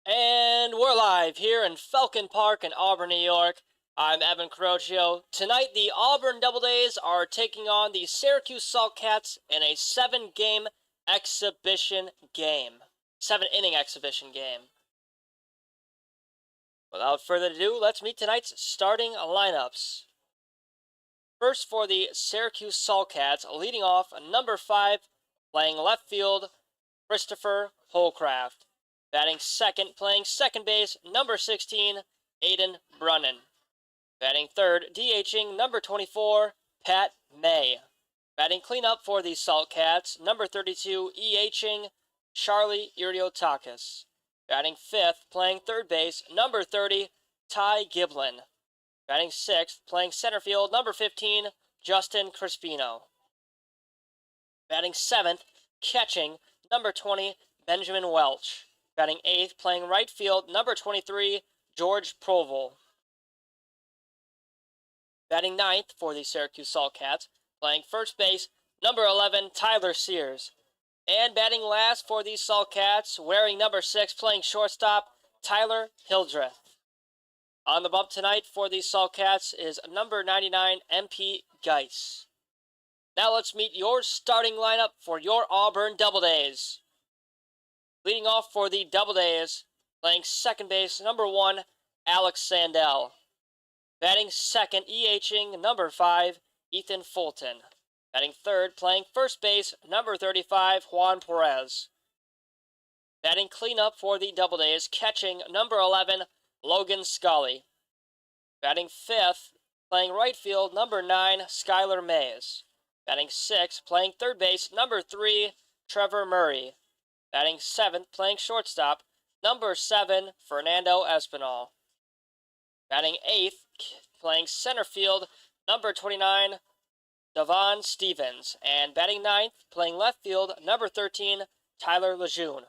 And we're live here in Falcon Park in Auburn, New York. I'm Evan Carocchio. Tonight, the Auburn Doubledays are taking on the Syracuse Saltcats in a 7-game exhibition game. 7-inning exhibition game. Without further ado, let's meet tonight's starting lineups. First for the Syracuse Saltcats, leading off number 5, playing left field, Christopher Holcraft. Batting second, playing second base, number 16, Aiden Brunnan. Batting third, DHing number 24, Pat May. Batting cleanup for the Saltcats, number 32, EHing Charlie Iriotakis. Batting fifth, playing third base, number 30, Ty Giblin. Batting sixth, playing center field, number 15, Justin Crispino. Batting seventh, catching, number 20, Benjamin Welch. Batting eighth, playing right field, number 23, George Provel. Batting ninth for the Syracuse Saltcats, playing first base, number 11, Tyler Sears. And batting last for the Saltcats, wearing number 6, playing shortstop, Tyler Hildreth. On the bump tonight for the Saltcats is number 99, MP Geis. Now let's meet your starting lineup for your Auburn Doubledays. Leading off for the Doubledays, playing second base, number 1, Alex Sandell. Batting second, EHing number 5, Ethan Fulton. Batting third, playing first base, number 35, Juan Perez. Batting cleanup for the Doubledays, catching number 11, Logan Scully. Batting fifth, playing right field, number 9, Skylar Mays. Batting sixth, playing third base, number 3, Trevor Murray. Batting seventh, playing shortstop, number 7, Fernando Espinal. Batting eighth, playing center field, number 29, Devon Stevens. And batting ninth, playing left field, number 13, Tyler Lejeune.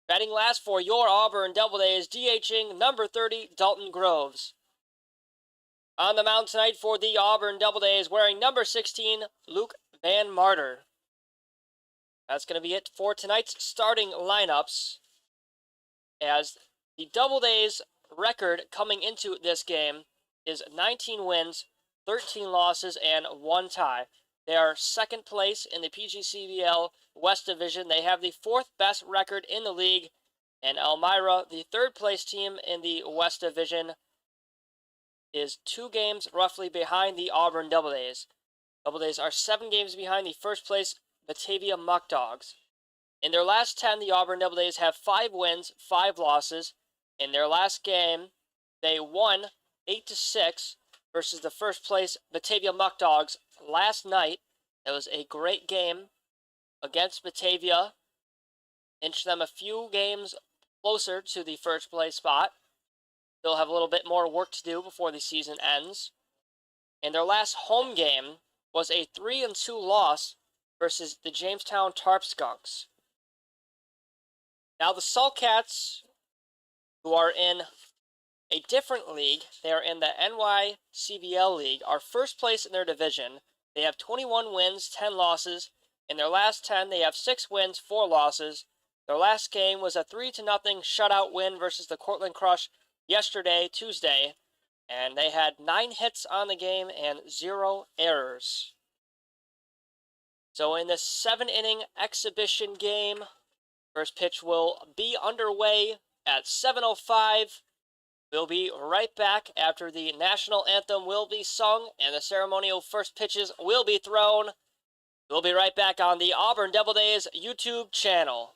Batting last for your Auburn Doubledays, DHing number 30, Dalton Groves. On the mound tonight for the Auburn Doubledays, wearing number 16, Luke Van Martyr. That's going to be it for tonight's starting lineups, as the Doubledays record coming into this game is 19 wins, 13 losses, and 1 tie. They are second place in the PGCBL West Division. They have the 4th best record in the league, and Elmira, the 3rd place team in the West Division, is 2 games roughly behind the Auburn Doubledays. Doubledays are 7 games behind the 1st place Batavia Muckdogs. In their last 10, the Auburn Doubledays have 5 wins, 5 losses. In their last game, they won 8-6 versus the 1st place Batavia Muckdogs last night. It was a great game against Batavia, inched them a few games closer to the 1st place spot. They'll have a little bit more work to do before the season ends. And their last home game was a 3-2 loss versus the Jamestown Tarp Skunks. Now the Saltcats, who are in a different league, they are in the NYCBL League, are first place in their division. They have 21 wins, 10 losses. In their last 10, they have 6 wins, 4 losses. Their last game was a 3-0 shutout win versus the Cortland Crush yesterday, Tuesday, and they had 9 hits on the game and 0 errors. So in this 7-inning exhibition game, first pitch will be underway at 7:05. We'll be right back after the national anthem will be sung and the ceremonial first pitches will be thrown. We'll be right back on the Auburn Doubledays YouTube channel.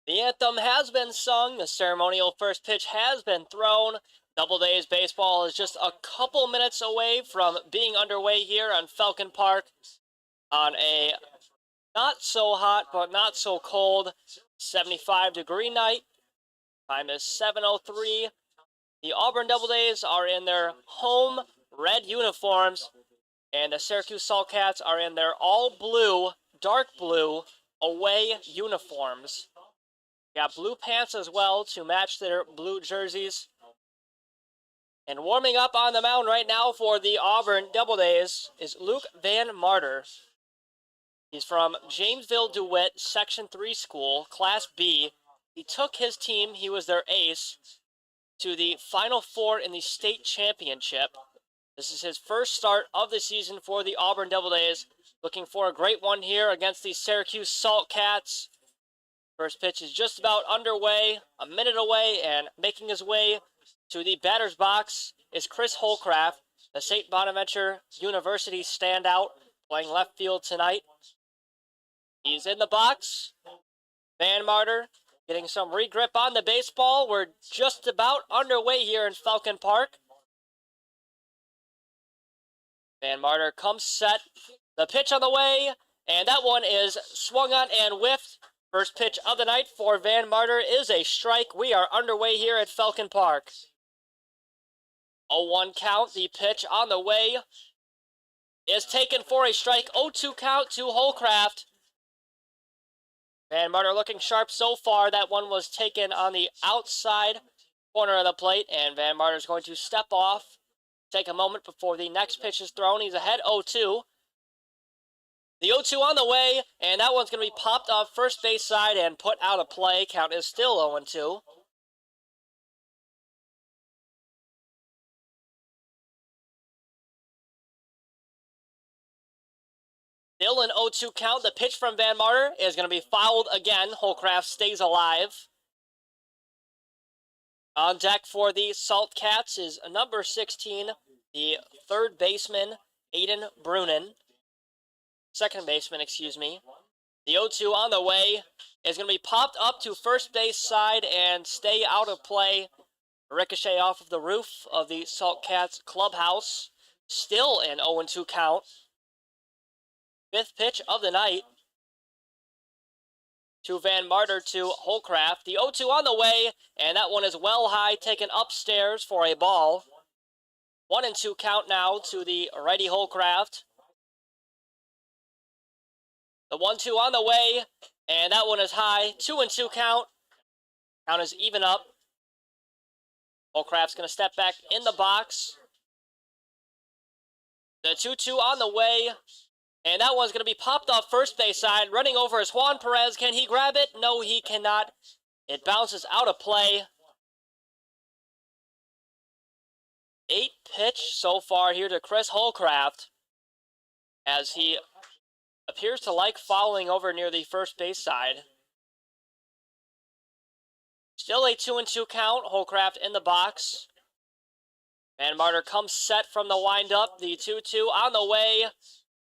The anthem has been sung. The ceremonial first pitch has been thrown. Doubledays baseball is just a couple minutes away from being underway here on Falcon Park on a not so hot but not so cold 75-degree night. Time is 7:03. The Auburn Doubledays are in their home red uniforms, and the Syracuse Saltcats are in their all blue, dark blue away uniforms. Got blue pants as well to match their blue jerseys. And warming up on the mound right now for the Auburn Doubledays is Luke Van Marter. He's from Jamesville DeWitt Section 3 school, Class B. He took his team, he was their ace, to the Final Four in the state championship. This is his first start of the season for the Auburn Doubledays. Looking for a great one here against the Syracuse Saltcats. First pitch is just about underway, a minute away, and making his way to the batter's box is Chris Holcraft, the St. Bonaventure University standout, playing left field tonight. He's in the box. Van Marter getting some regrip on the baseball. We're just about underway here in Falcon Park. Van Marter comes set. The pitch on the way, and that one is swung on and whiffed. First pitch of the night for Van Marter is a strike. We are underway here at Falcon Park. 0-1 count. The pitch on the way is taken for a strike. 0-2 count to Holcraft. Van Marter looking sharp so far. That one was taken on the outside corner of the plate, and Van Marter is going to step off. Take a moment before the next pitch is thrown. He's ahead 0-2. The 0-2 on the way, and that one's going to be popped off first base side and put out of play. Count is still 0-2. Still an 0-2 count. The pitch from Van Marter is going to be fouled again. Holcraft stays alive. On deck for the Saltcats is number 16, the third baseman, Aiden Brunin. Second baseman, excuse me. The 0-2 on the way is going to be popped up to first base side and stay out of play. Ricochet off of the roof of the Saltcats clubhouse. Still an 0-2 count. Fifth pitch of the night to Van Marter to Holcraft. The 0-2 on the way, and that one is well high, taken upstairs for a ball. 1-2 count now to the righty Holcraft. The 1-2 on the way, and that one is high. 2-2 count. Count is even up. Holcraft's going to step back in the box. The 2-2 on the way, and that one's going to be popped off first base side. Running over is Juan Perez. Can he grab it? No, he cannot. It bounces out of play. 8 pitch so far here to Chris Holcraft, as he appears to like fouling over near the first base side. Still a 2-2 count. Holcraft in the box. Van Marter comes set from the windup. The 2-2 on the way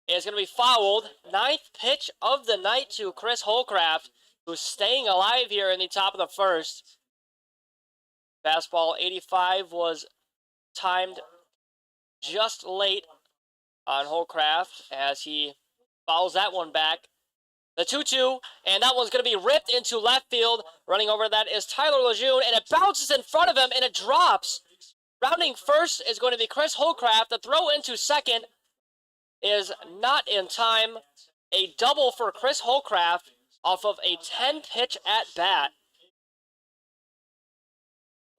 is going to be fouled. 9th pitch of the night to Chris Holcraft, who's staying alive here in the top of the first. Fastball 85 was timed just late on Holcraft as he fouls that one back. The 2-2, and that one's going to be ripped into left field. Running over that is Tyler Lejeune, and it bounces in front of him, and it drops. Rounding first is going to be Chris Holcraft. The throw into second is not in time. A double for Chris Holcraft off of a 10-pitch at-bat.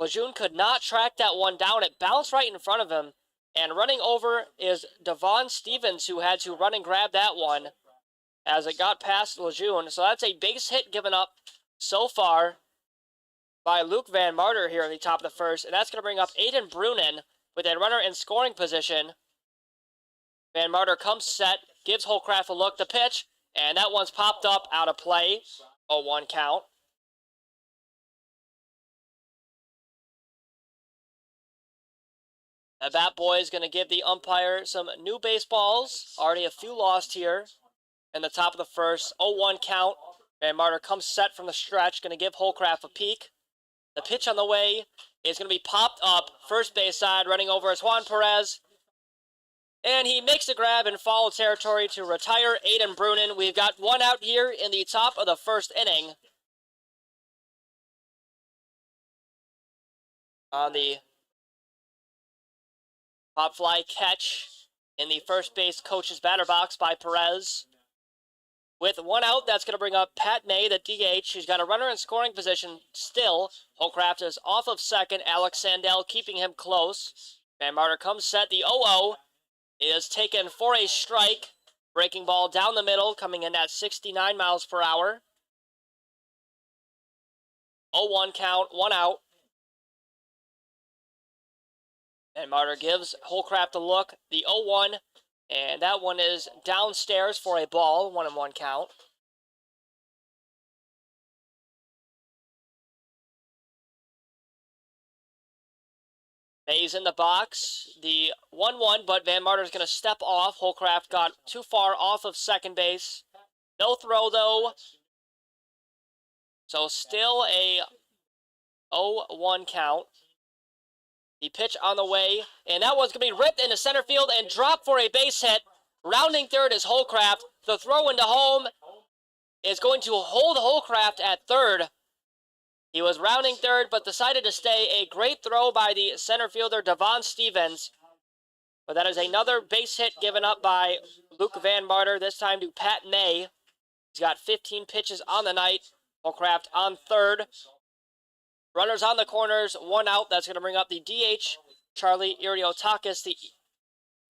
Lejeune could not track that one down. It bounced right in front of him. And running over is Devon Stevens, who had to run and grab that one as it got past Lejeune. So that's a base hit given up so far by Luke Van Marter here in the top of the first. And that's going to bring up Aiden Brunin with a runner in scoring position. Van Marter comes set, gives Holcraft a look, the pitch, and that one's popped up out of play. 0-1 count. The bat boy is going to give the umpire some new baseballs. Already a few lost here in the top of the first. 0-1 count. Van Martyr comes set from the stretch, going to give Holcraft a peek. The pitch on the way is going to be popped up. First base side, running over is Juan Perez. And he makes a grab in foul territory to retire Aiden Brunin. We've got one out here in the top of the first inning. On the pop fly catch in the first base coach's batter box by Perez. With one out, that's going to bring up Pat May, the DH. He's got a runner in scoring position still. Holcraft is off of second. Alex Sandell keeping him close. Van Martyr comes set. The 0-0 is taken for a strike. Breaking ball down the middle, coming in at 69 miles per hour. 0-1 count, one out. Van Martyr gives Holcraft a look. The 0-1. And that one is downstairs for a ball, 1-1 count. May's in the box. The 1-1, but Van Martyr's going to step off. Holcraft got too far off of second base. No throw, though. So still a 0-1 count. The pitch on the way, and that one's going to be ripped into center field and dropped for a base hit. Rounding third is Holcraft. The throw into home is going to hold Holcraft at third. He was rounding third, but decided to stay. A great throw by the center fielder, Devon Stevens. But that is another base hit given up by Luke Van Martyr, this time to Pat May. He's got 15 pitches on the night. Holcraft on third. Runners on the corners, one out. That's going to bring up the DH, Charlie Iriotakis, the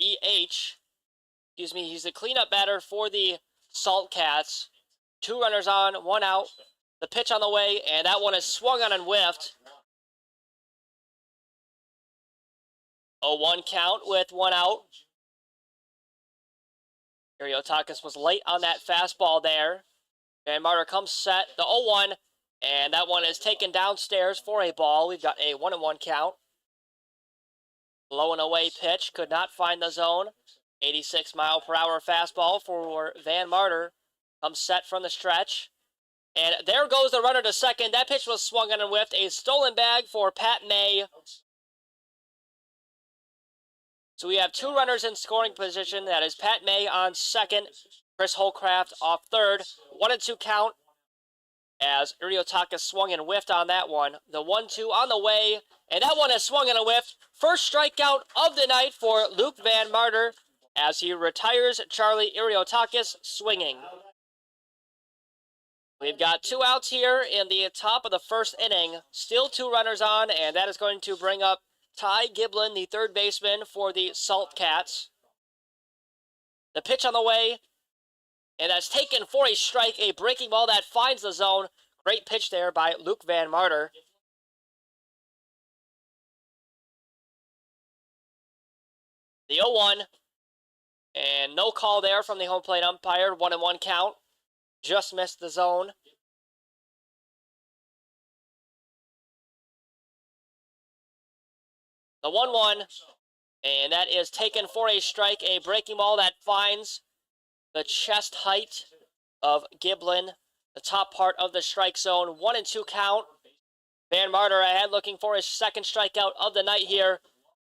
EH. Excuse me, he's the cleanup batter for the Salt Cats. Two runners on, one out. The pitch on the way, and that one is swung on and whiffed. 0-1 count with one out. Iriotakis was late on that fastball there. Van Martyr comes set, the 0-1. And that one is taken downstairs for a ball. We've got a 1-1 count. Low and away pitch. Could not find the zone. 86 mile per hour fastball for Van Martyr. Comes set from the stretch. And there goes the runner to second. That pitch was swung on and whiffed. A stolen bag for Pat May. So we have two runners in scoring position. That is Pat May on second. Chris Holcraft off third. 1-2 count. As Iriotakis swung and whiffed on that one. The 1-2 on the way, and that one is swung and a whiff. First strikeout of the night for Luke Van Martyr as he retires Charlie Iriotakis swinging. We've got two outs here in the top of the first inning. Still two runners on, and that is going to bring up Ty Giblin, the third baseman for the Salt Cats. The pitch on the way. And that's taken for a strike, a breaking ball that finds the zone. Great pitch there by Luke Van Martyr. The 0-1. And no call there from the home plate umpire. 1-1 count. Just missed the zone. The 1-1. And that is taken for a strike, a breaking ball that finds the chest height of Giblin, the top part of the strike zone. 1-2 count. Van Martyr ahead looking for his second strikeout of the night here.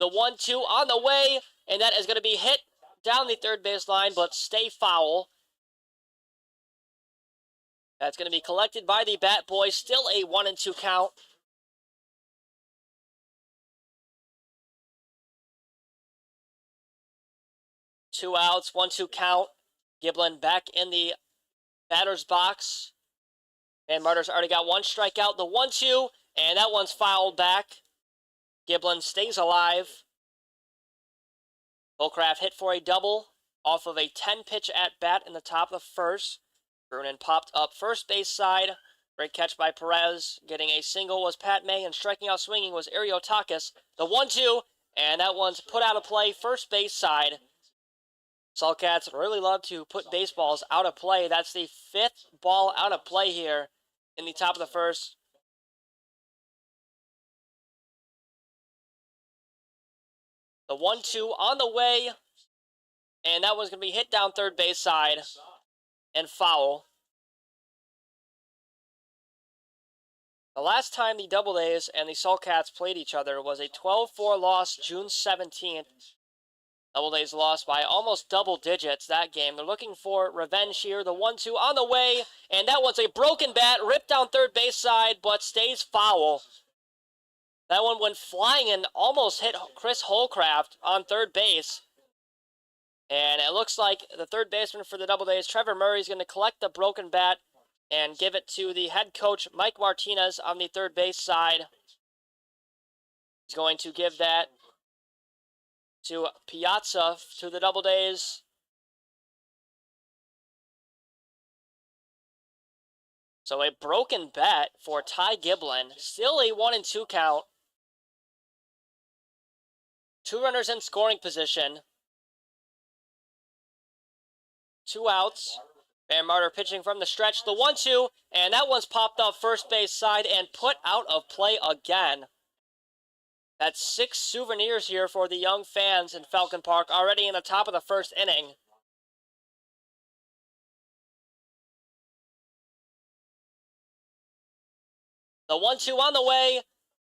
The 1-2 on the way, and that is going to be hit down the third baseline, but stay foul. That's going to be collected by the Bat Boys. Still a 1-2 count. Two outs, 1-2 count. Giblin back in the batter's box. Van Martyr's already got one strikeout. The 1-2, and that one's fouled back. Giblin stays alive. Holcraft hit for a double off of a 10-pitch at-bat in the top of the first. Brunin popped up first base side. Great catch by Perez. Getting a single was Pat May, and striking out swinging was Iriotakis. The 1-2, and that one's put out of play first base side. Saltcats really love to put baseballs out of play. That's the fifth ball out of play here in the top of the first. The 1-2 on the way, and that one's going to be hit down third base side and foul. The last time the Doubledays and the Sulcats played each other was a 12-4 loss June 17th. Doubledays lost by almost double digits that game. They're looking for revenge here. The 1-2 on the way, and that one's a broken bat, ripped down third base side, but stays foul. That one went flying and almost hit Chris Holcraft on third base. And it looks like the third baseman for the Doubledays, Trevor Murray, is going to collect the broken bat and give it to the head coach, Mike Martinez, on the third base side. He's going to give that to Piazza to the Doubledays. So a broken bat for Ty Giblin. Still a 1-2 count. 2 runners in scoring position. 2 outs. Van Martyr pitching from the stretch. The 1-2, and that one's popped up first base side and put out of play again. That's 6 souvenirs here for the young fans in Falcon Park already in the top of the first inning. The 1-2 on the way,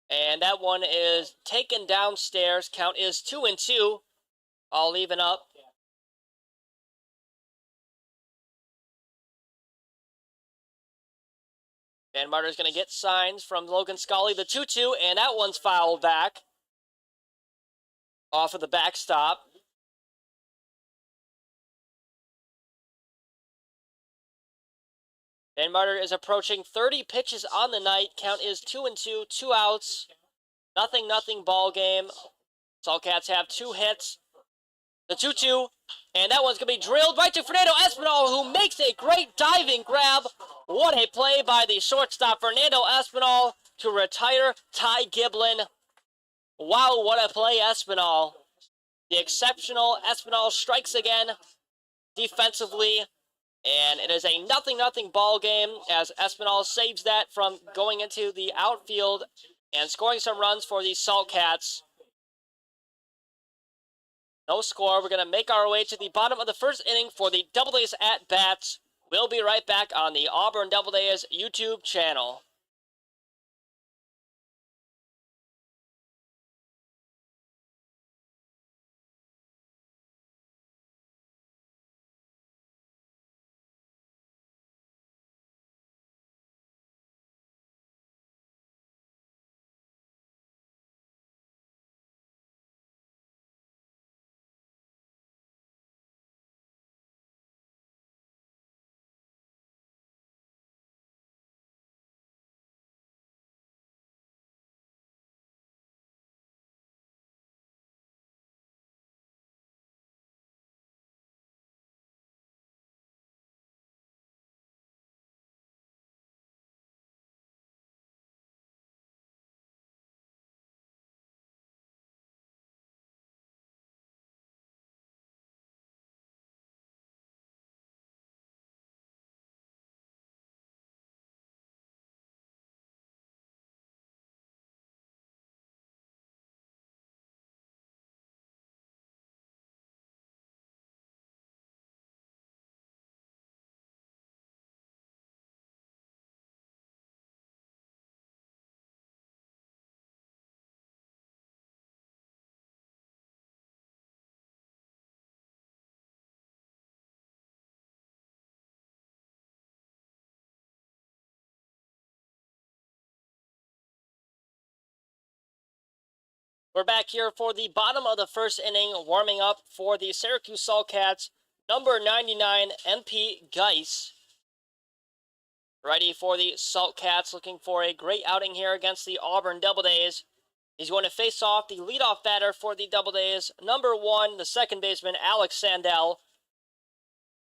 and that one is taken downstairs. Count is 2-2, all even up. Van Martyr is going to get signs from Logan Scully. The 2-2, and that one's fouled back off of the backstop. Van Martyr is approaching 30 pitches on the night. Count is 2-2, 2 outs. Nothing ball game. Sulcats have 2 hits. The 2-2, and that one's going to be drilled right to Fernando Espinal, who makes a great diving grab. What a play by the shortstop, Fernando Espinal, to retire Ty Giblin. Wow, what a play, Espinal. The exceptional Espinal strikes again defensively, and it is a 0-0 ball game as Espinal saves that from going into the outfield and scoring some runs for the Sulcats. No score. We're going to make our way to the bottom of the first inning for the Doubledays at bats. We'll be right back on the Auburn Doubledays YouTube channel. We're back here for the bottom of the first inning, warming up for the Syracuse Sulcats, number 99, MP Geis. Ready for the Sulcats, looking for a great outing here against the Auburn Doubledays. He's going to face off the leadoff batter for the Doubledays, number 1, the second baseman, Alex Sandell.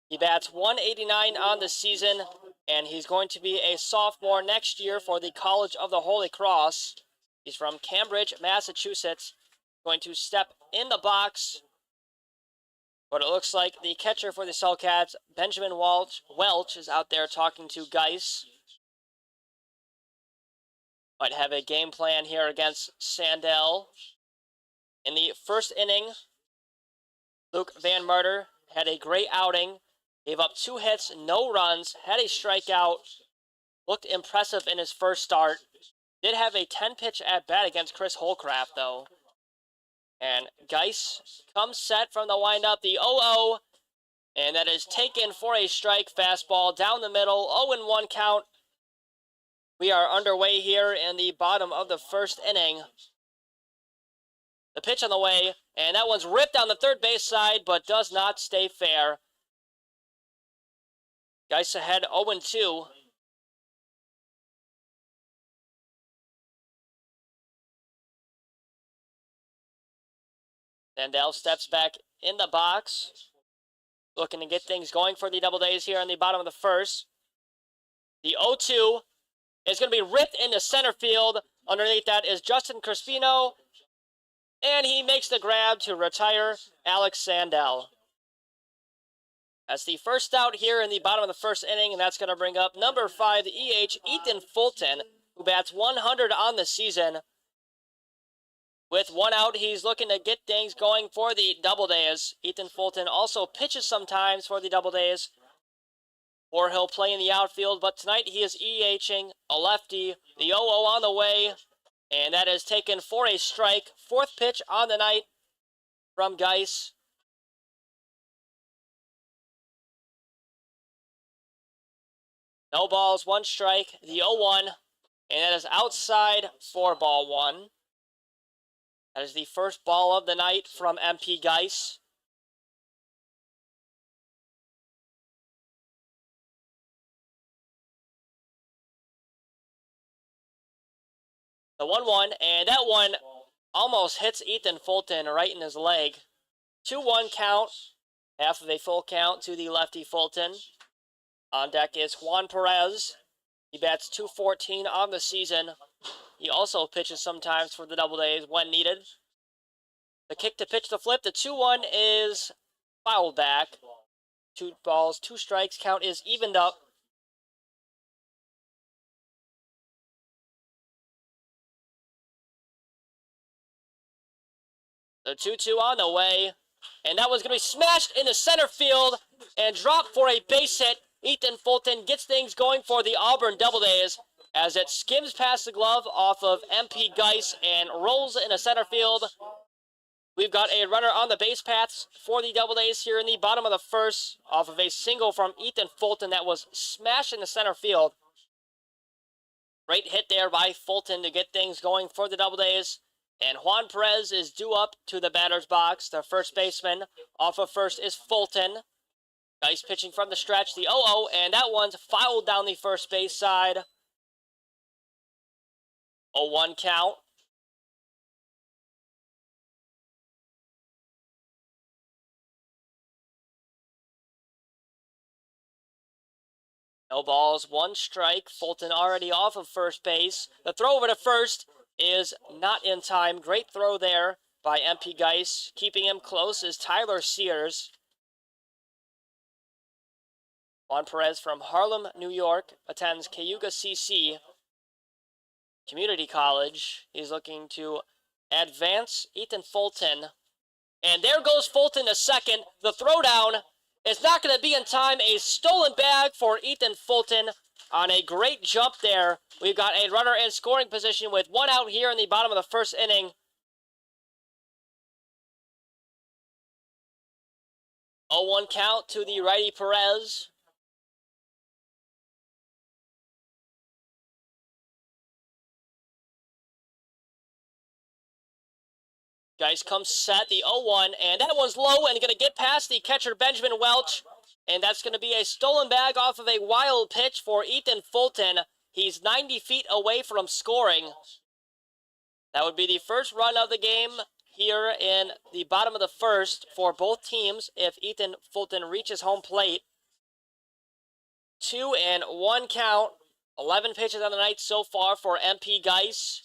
He bats .189 on the season, and he's going to be a sophomore next year for the College of the Holy Cross. He's from Cambridge, Massachusetts. Going to step in the box. But it looks like the catcher for the Sulcats, Benjamin Welch, is out there talking to Geis. Might have a game plan here against Sandell. In the first inning, Luke Van Martyr had a great outing. Gave up 2 hits, no runs, had a strikeout. looked impressive in his first start. Did have a 10-pitch at-bat against Chris Holcraft, though. And Geis comes set from the windup, the 0-0, and that is taken for a strike. Fastball down the middle, 0-1 count. We are underway here in the bottom of the first inning. The pitch on the way, and that one's ripped down the third base side, but does not stay fair. Geis ahead 0-2. Sandell steps back in the box, looking to get things going for the Doubledays here in the bottom of the first. The 0-2 is going to be ripped into center field. Underneath that is Justin Crispino, and he makes the grab to retire Alex Sandell. That's the first out here in the bottom of the first inning, and that's going to bring up number 5, the EH, Ethan Fulton, who bats 100 on the season. With one out, he's looking to get things going for the Doubledays. Ethan Fulton also pitches sometimes for the Doubledays, or he'll play in the outfield, but tonight he is EHing a lefty. The 0-0 on the way, and that is taken for a strike. Fourth pitch on the night from Geis. No balls, one strike, the 0-1, and that is outside for ball one. That is the first ball of the night from MP Geis. The 1-1, and that one almost hits Ethan Fulton right in his leg. 2-1 count, half of a full count to the lefty Fulton. On deck is Juan Perez. He bats .214 on the season. He also pitches sometimes for the Doubledays when needed. The kick to pitch to flip. The 2-1 is fouled back. 2 balls, 2 strikes. Count is evened up. The 2-2 on the way. And that one's going to be smashed into center field and dropped for a base hit. Ethan Fulton gets things going for the Auburn Doubledays as it skims past the glove off of MP Geis and rolls into center field. We've got a runner on the base paths for the Doubledays here in the bottom of the first off of a single from Ethan Fulton that was smashed into center field. Great hit there by Fulton to get things going for the Doubledays. And Juan Perez is due up to the batter's box. The first baseman off of first is Fulton. Geis pitching from the stretch, the 0-0, and that one's fouled down the first base side. 0-1 count. No balls, 1 strike. Fulton already off of first base. The throw over to first is not in time. Great throw there by MP Geis. Keeping him close is Tyler Sears. Juan Perez from Harlem, New York, attends Cayuga CC Community College. He's looking to advance Ethan Fulton. And there goes Fulton to second. The throwdown is not going to be in time. A stolen bag for Ethan Fulton on a great jump there. We've got a runner in scoring position with 1 out here in the bottom of the first inning. 0-1 count to the righty Perez. Geis comes set, the 0-1, and that one's low and going to get past the catcher Benjamin Welch. And that's going to be a stolen bag off of a wild pitch for Ethan Fulton. He's 90 feet away from scoring. That would be the first run of the game here in the bottom of the first for both teams if Ethan Fulton reaches home plate. 2-1 count. 11 pitches on the night so far for MP Geis.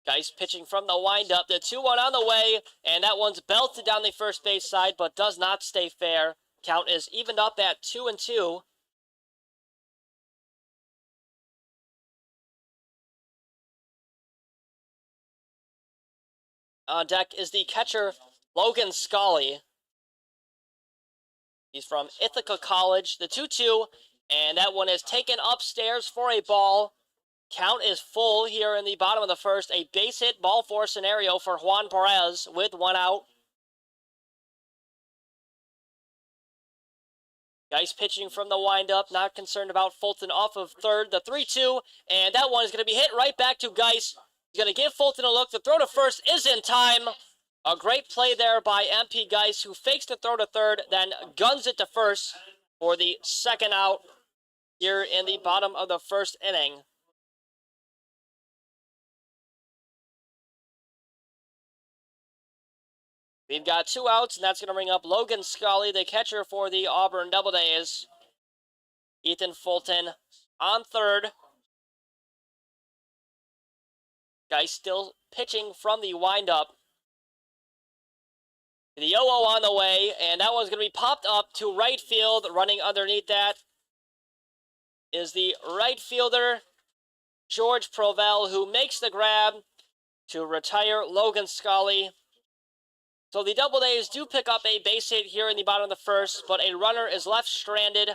Geis pitching from the windup. The 2-1 on the way, and that one's belted down the first base side, but does not stay fair. Count is evened up at 2-2. On deck is the catcher, Logan Scully. He's from Ithaca College. The 2-2, and that one is taken upstairs for a ball. Count is full here in the bottom of the first. A base hit, ball four scenario for Juan Perez with one out. Geis pitching from the windup, not concerned about Fulton off of third. The 3-2, and that one is going to be hit right back to Geis. He's going to give Fulton a look. The throw to first is in time. A great play there by MP Geis, who fakes the throw to third, then guns it to first for the second out here in the bottom of the first inning. We've got 2 outs, and that's going to bring up Logan Scully, the catcher for the Auburn Doubledays. Ethan Fulton on third. Guy still pitching from the windup. The 0-0 on the way, and that one's going to be popped up to right field. Running underneath that is the right fielder, George Provell, who makes the grab to retire Logan Scully. So the Doubledays do pick up a base hit here in the bottom of the first, but a runner is left stranded.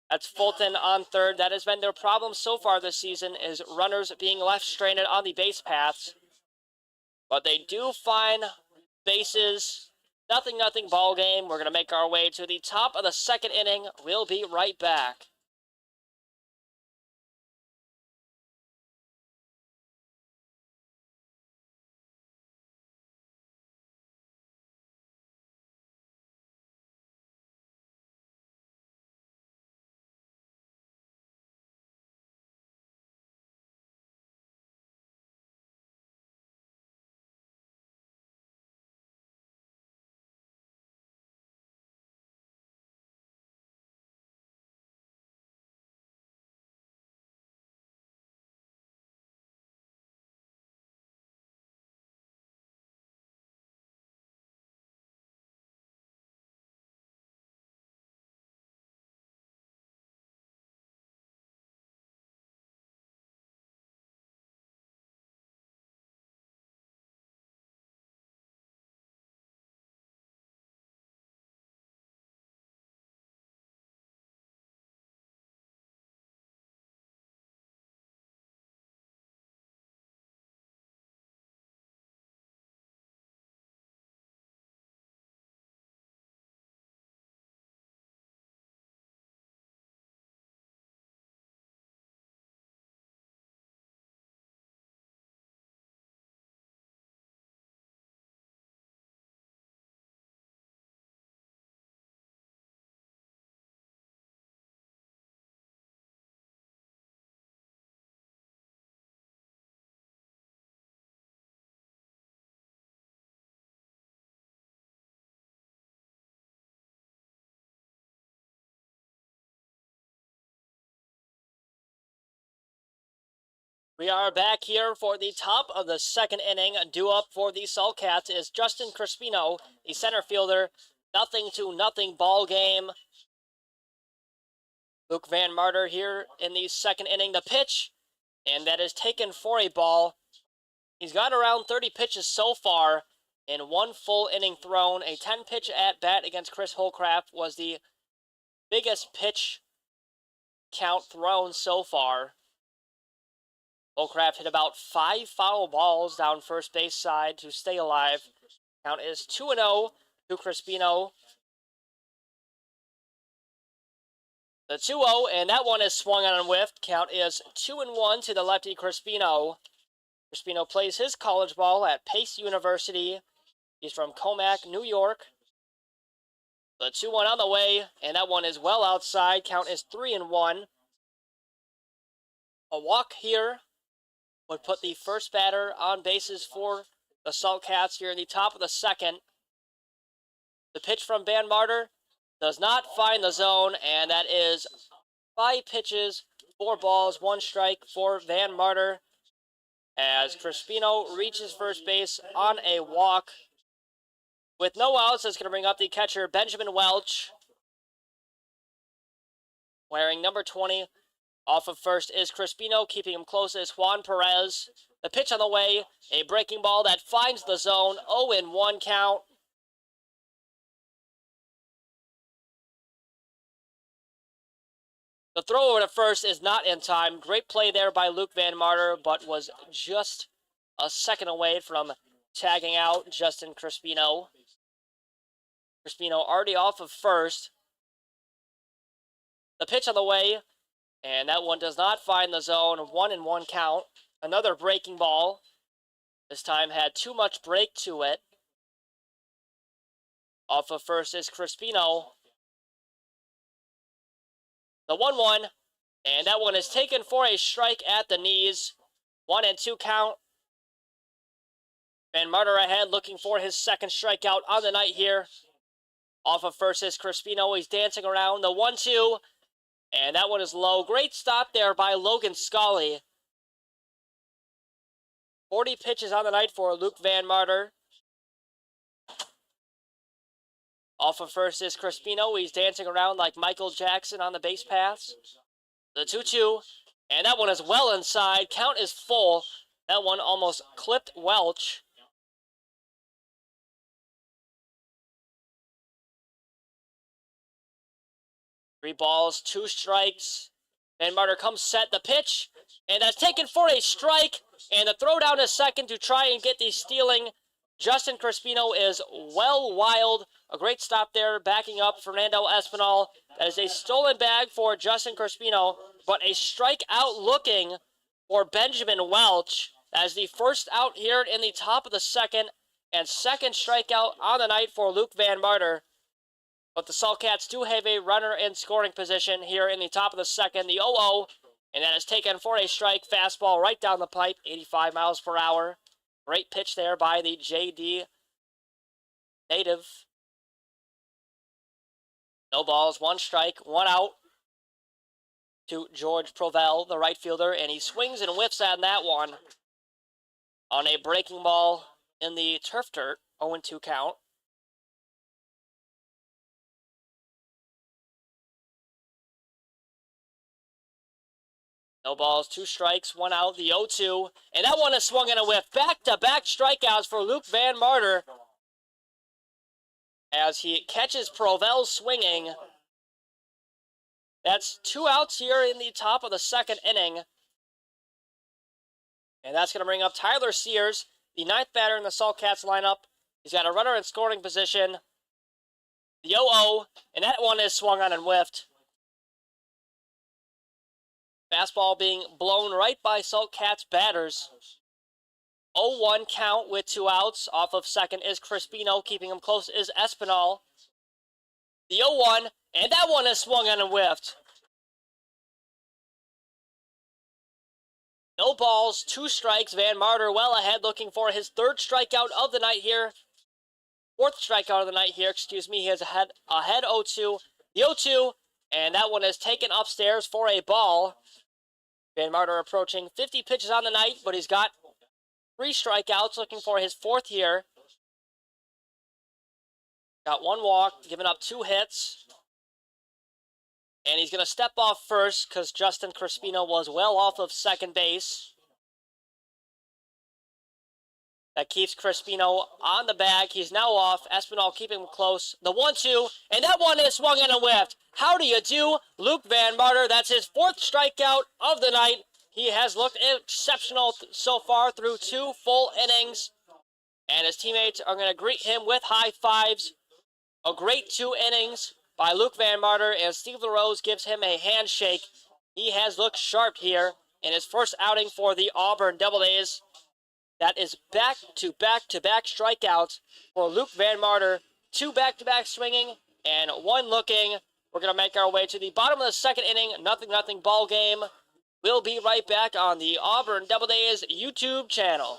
That's Fulton on third. That has been their problem so far this season, is runners being left stranded on the base paths. But they do find bases. 0-0 ball game. We're going to make our way to the top of the second inning. We'll be right back. We are back here for the top of the second inning. Due up for the Sulcats is Justin Crispino, the center fielder. 0-0 ball game. Luke Van Marter here in the second inning. The pitch, and that is taken for a ball. He's got around 30 pitches so far in one full inning thrown. A 10-pitch at-bat against Chris Holcraft was the biggest pitch count thrown so far. Holcraft hit about 5 foul balls down first base side to stay alive. Count is 2-0 to Crispino. The 2-0, and that one is swung on and whiffed. Count is 2-1 to the lefty Crispino. Crispino plays his college ball at Pace University. He's from Comac, New York. The 2-1 on the way, and that one is well outside. Count is 3-1. A walk here would put the first batter on bases for the Sulcats here in the top of the second. The pitch from Van Marter does not find the zone, and that is 5 pitches, 4 balls, 1 strike for Van Marter as Crispino reaches first base on a walk. With no outs, that's going to bring up the catcher, Benjamin Welch, wearing number 20. Off of first is Crispino. Keeping him close is Juan Perez. The pitch on the way, a breaking ball that finds the zone. 0-1 count. The throw over to first is not in time. Great play there by Luke Van Martyr, but was just a second away from tagging out Justin Crispino. Crispino already off of first. The pitch on the way, and that one does not find the zone. 1-1 count. Another breaking ball. This time had too much break to it. Off of first is Crispino. The 1-1, and that one is taken for a strike at the knees. 1-2 count. Van Martyr ahead, looking for his second strikeout on the night here. Off of first is Crispino. He's dancing around. The 1-2, and that one is low. Great stop there by Logan Scully. 40 pitches on the night for Luke Van Martyr. Off of first is Crispino. He's dancing around like Michael Jackson on the base paths. The 2-2, and that one is well inside. Count is full. That one almost clipped Welch. Three balls, two strikes. Van Martyr comes set. The pitch, and that's taken for a strike. And the throw down to second to try and get the stealing. Justin Crispino is well wild. A great stop there, backing up Fernando Espinal. That is a stolen bag for Justin Crispino, but a strikeout looking for Benjamin Welch. That is the first out here in the top of the second, and second strikeout on the night for Luke Van Martyr. But the Saltcats do have a runner in scoring position here in the top of the second, the 0-0, and that is taken for a strike. Fastball right down the pipe, 85 miles per hour. Great pitch there by the JD native. No balls, one strike, one out to George Provell, the right fielder, and he swings and whiffs on that one on a breaking ball in the turf dirt, 0-2 count. No balls, two strikes, one out, the 0-2. And that one is swung and a whiff. Back-to-back strikeouts for Luke Van Martyr as he catches Provell swinging. That's two outs here in the top of the second inning. And that's going to bring up Tyler Sears, the ninth batter in the Saltcats lineup. He's got a runner in scoring position. The 0-0, and that one is swung on and whiffed. Fastball being blown right by Saltcats batters. 0-1 count with two outs. Off of second is Crispino. Keeping him close is Espinal. The 0-1, and that one is swung on and whiffed. No balls, two strikes. Van Martyr well ahead, looking for his third strikeout of the night here. Fourth strikeout of the night here, He is ahead 0-2. The 0-2, and that one is taken upstairs for a ball. Van Martyr approaching 50 pitches on the night, but he's got three strikeouts, looking for his fourth here. Got one walk, giving up two hits. And he's going to step off first because Justin Crispino was well off of second base. That keeps Crispino on the bag. He's now off. Espinal keeping him close. The 1-2, and that one is swung and a whiffed. How do you do, Luke Van Martyr? That's his fourth strikeout of the night. He has looked exceptional so far through two full innings. And his teammates are going to greet him with high fives. A great 2 innings by Luke Van Martyr, and Steve LaRose gives him a handshake. He has looked sharp here in his first outing for the Auburn Doubledays. That is back-to-back-to-back strikeouts for Luke Van Martyr. 2 back-to-back swinging and 1 looking. We're going to make our way to the bottom of the second inning. 0-0 ball game. We'll be right back on the Auburn Doubledays YouTube channel.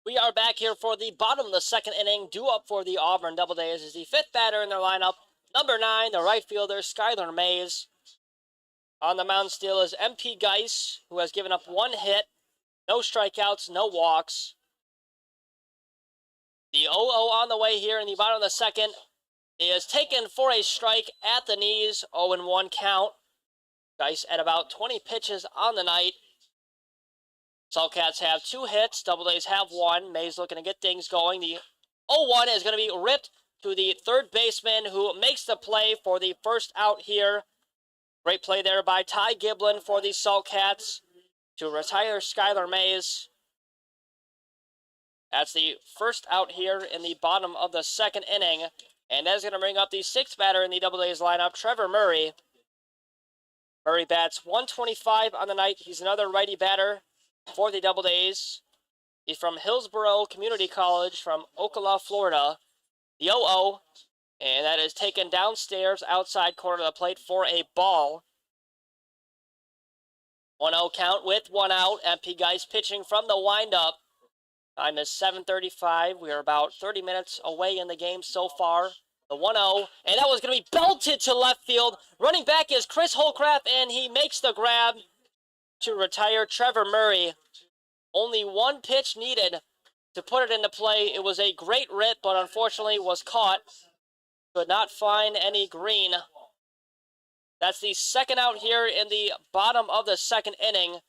We are back here for the bottom of the second inning. Due up for the Auburn Doubledays is the fifth batter in their lineup. Number 9, the right fielder, Skylar Mays. On the mound still is MP Geis, who has given up 1 hit, no strikeouts, no walks. The 0-0 on the way here in the bottom of the second is taken for a strike at the knees, 0-1 count. Geis at about 20 pitches on the night. Saltcats have 2 hits, Doubledays have 1. Mays looking to get things going. The 0-1 is going to be ripped to the third baseman, who makes the play for the first out here. Great play there by Ty Giblin for the Saltcats to retire Skylar Mays. That's the first out here in the bottom of the second inning. And that's going to bring up the 6th batter in the Doubledays lineup, Trevor Murray. Murray bats .125 on the night. He's another righty batter for the Doubledays. He's from Hillsborough Community College from Ocala, Florida. The 0-0, and that is taken downstairs outside corner of the plate for a ball. 1-0 count with 1 out. MP Geis pitching from the windup. Time is 7:35. We are about 30 minutes away in the game so far. The 1-0, and that was going to be belted to left field. Running back is Chris Holcraft, and he makes the grab to retire Trevor Murray. Only 1 pitch needed to put it into play. It was a great rip, but unfortunately was caught. Could not find any green. That's the second out here in the bottom of the second inning,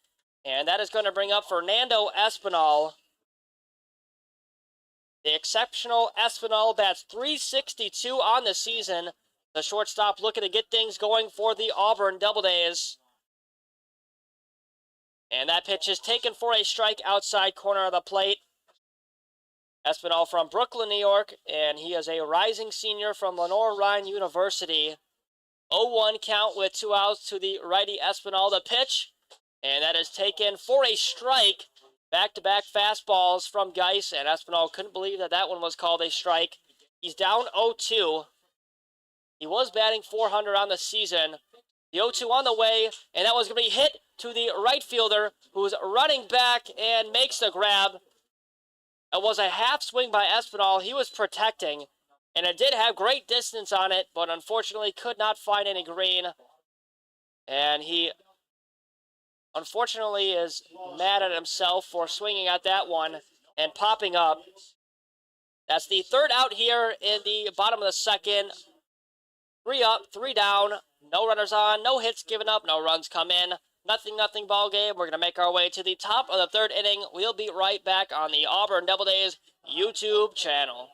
and that is going to bring up Fernando Espinal. The exceptional Espinal bats .362 on the season. The shortstop looking to get things going for the Auburn Doubledays. And that pitch is taken for a strike outside corner of the plate. Espinal from Brooklyn, New York, and he is a rising senior from Lenoir-Rhyne University. 0-1 count with 2 outs to the righty Espinal. The pitch, and that is taken for a strike. Back-to-back fastballs from Geis, and Espinal couldn't believe that that one was called a strike. He's down 0-2. He was batting .400 on the season. The 0-2 on the way, and that was going to be hit to the right fielder, who's running back and makes the grab. It was a half swing by Espinal. He was protecting, and it did have great distance on it, but unfortunately could not find any green. And he unfortunately is mad at himself for swinging at that one and popping up. That's the third out here in the bottom of the second. 3 up, 3 down, no runners on, no hits given up, no runs come in. Nothing ball game. We're going to make our way to the top of the third inning. We'll be right back on the Auburn Doubledays YouTube channel.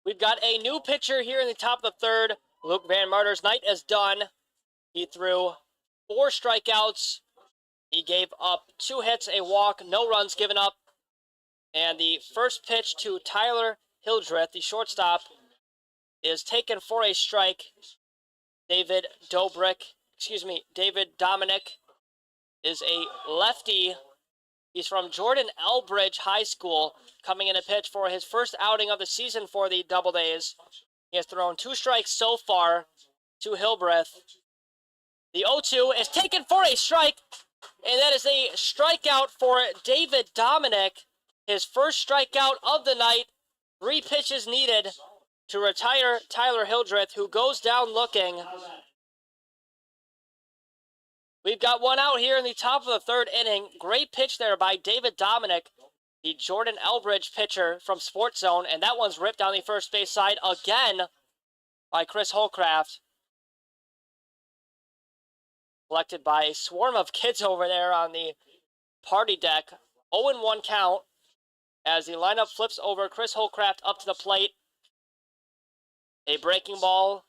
We've got a new pitcher here in the top of the third. Luke Van Marter's night is done. He threw 4 strikeouts. He gave up 2 hits, a walk, no runs given up. And the first pitch to Tyler Hildreth, the shortstop, is taken for a strike. David Dominic is a lefty. He's from Jordan Elbridge High School, coming in a pitch for his first outing of the season for the Doubledays. He has thrown 2 strikes so far to Hildreth. The 0-2 is taken for a strike, and that is a strikeout for David Dominic. His first strikeout of the night. 3 pitches needed to retire Tyler Hildreth, who goes down looking. We've got 1 out here in the top of the third inning. Great pitch there by David Dominic, the Jordan Elbridge pitcher from Sports Zone, and that one's ripped down the first base side again by Chris Holcraft. Collected by a swarm of kids over there on the party deck. 0-1 count as the lineup flips over. Chris Holcraft up to the plate. A breaking ball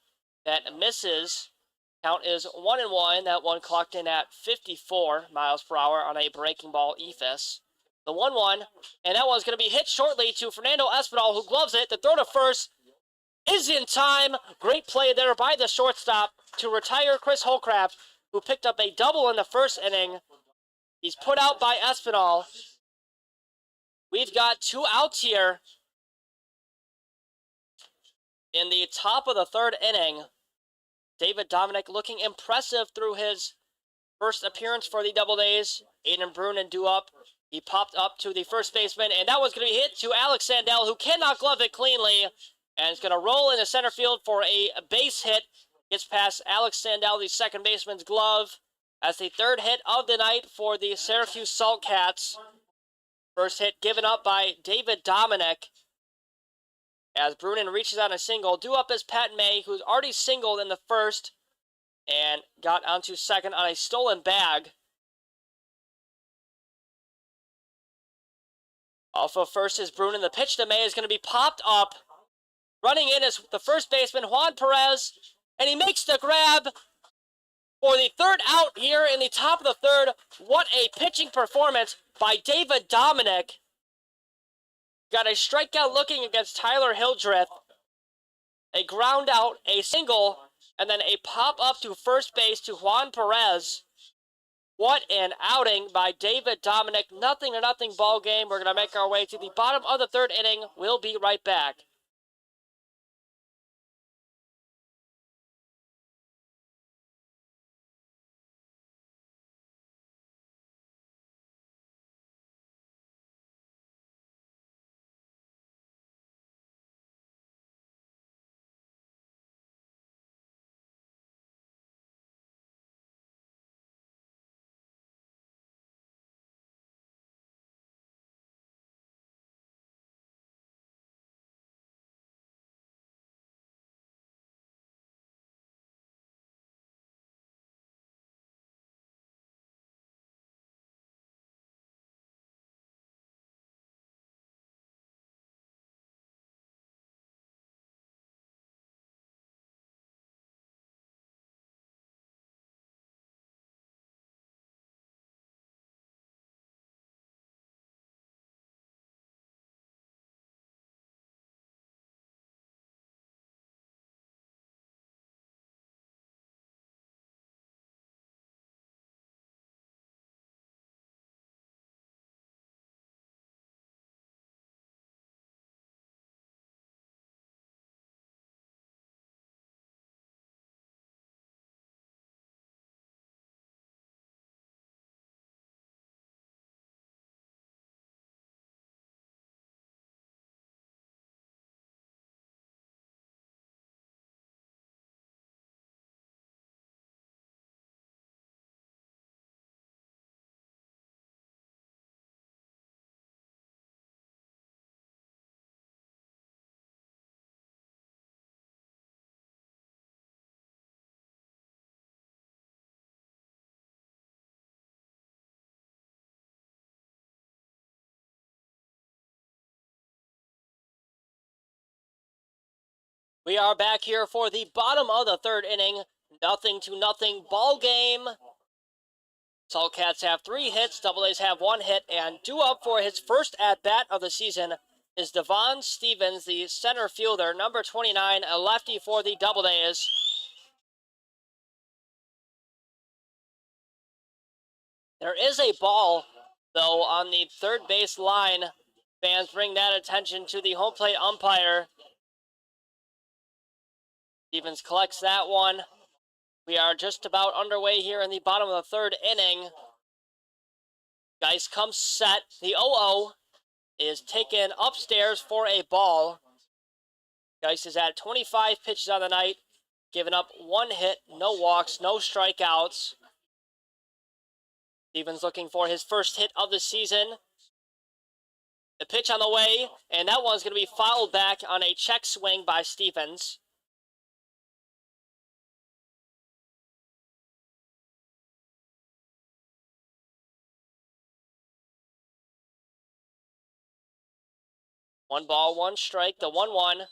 that misses. Count is 1-1. That one clocked in at 54 miles per hour on a breaking ball eephus. The 1-1, and that one's going to be hit shortly to Fernando Espinal, who gloves it. The throw to first is in time. Great play there by the shortstop to retire Chris Holcraft, who picked up a double in the first inning. He's put out by Espinal. We've got 2 outs here in the top of the third inning. David Dominic looking impressive through his first appearance for the Doubledays. Aiden Brunin due up. He popped up to the first baseman, and that was going to be hit to Alex Sandell, who cannot glove it cleanly, and is going to roll into center field for a base hit. Gets past Alex Sandell, the second baseman's glove. That's the 3rd hit of the night for the Syracuse Saltcats. First hit given up by David Dominic. As Brunin reaches on a single, due up is Pat May, who's already singled in the first and got onto second on a stolen bag. Off of first is Brunin. The pitch to May is going to be popped up. Running in is the first baseman, Juan Perez, and he makes the grab for the 3rd out here in the top of the 3rd. What a pitching performance by David Dominic. Got a strikeout looking against Tyler Hildreth. A ground out, a single, and then a pop up to first base to Juan Perez. What an outing by David Dominic. 0-0 ball game. We're going to make our way to the bottom of the 3rd inning. We'll be right back. We are back here for the bottom of the third inning. 0-0 ball game. Saltcats have 3 hits, Doubledays have 1 hit, and due up for his first at-bat of the season is Devon Stevens, the center fielder, number 29, a lefty for the Doubledays. There is a ball, though, on the third base line. Fans bring that attention to the home plate umpire. Stevens collects that one. We are just about underway here in the bottom of the third inning. Geis comes set. The 0-0 is taken upstairs for a ball. Geis is at 25 pitches on the night, giving up 1 hit, no walks, no strikeouts. Stevens looking for his first hit of the season. The pitch on the way, and that one's going to be fouled back on a check swing by Stevens. One ball, 1 strike, the 1-1.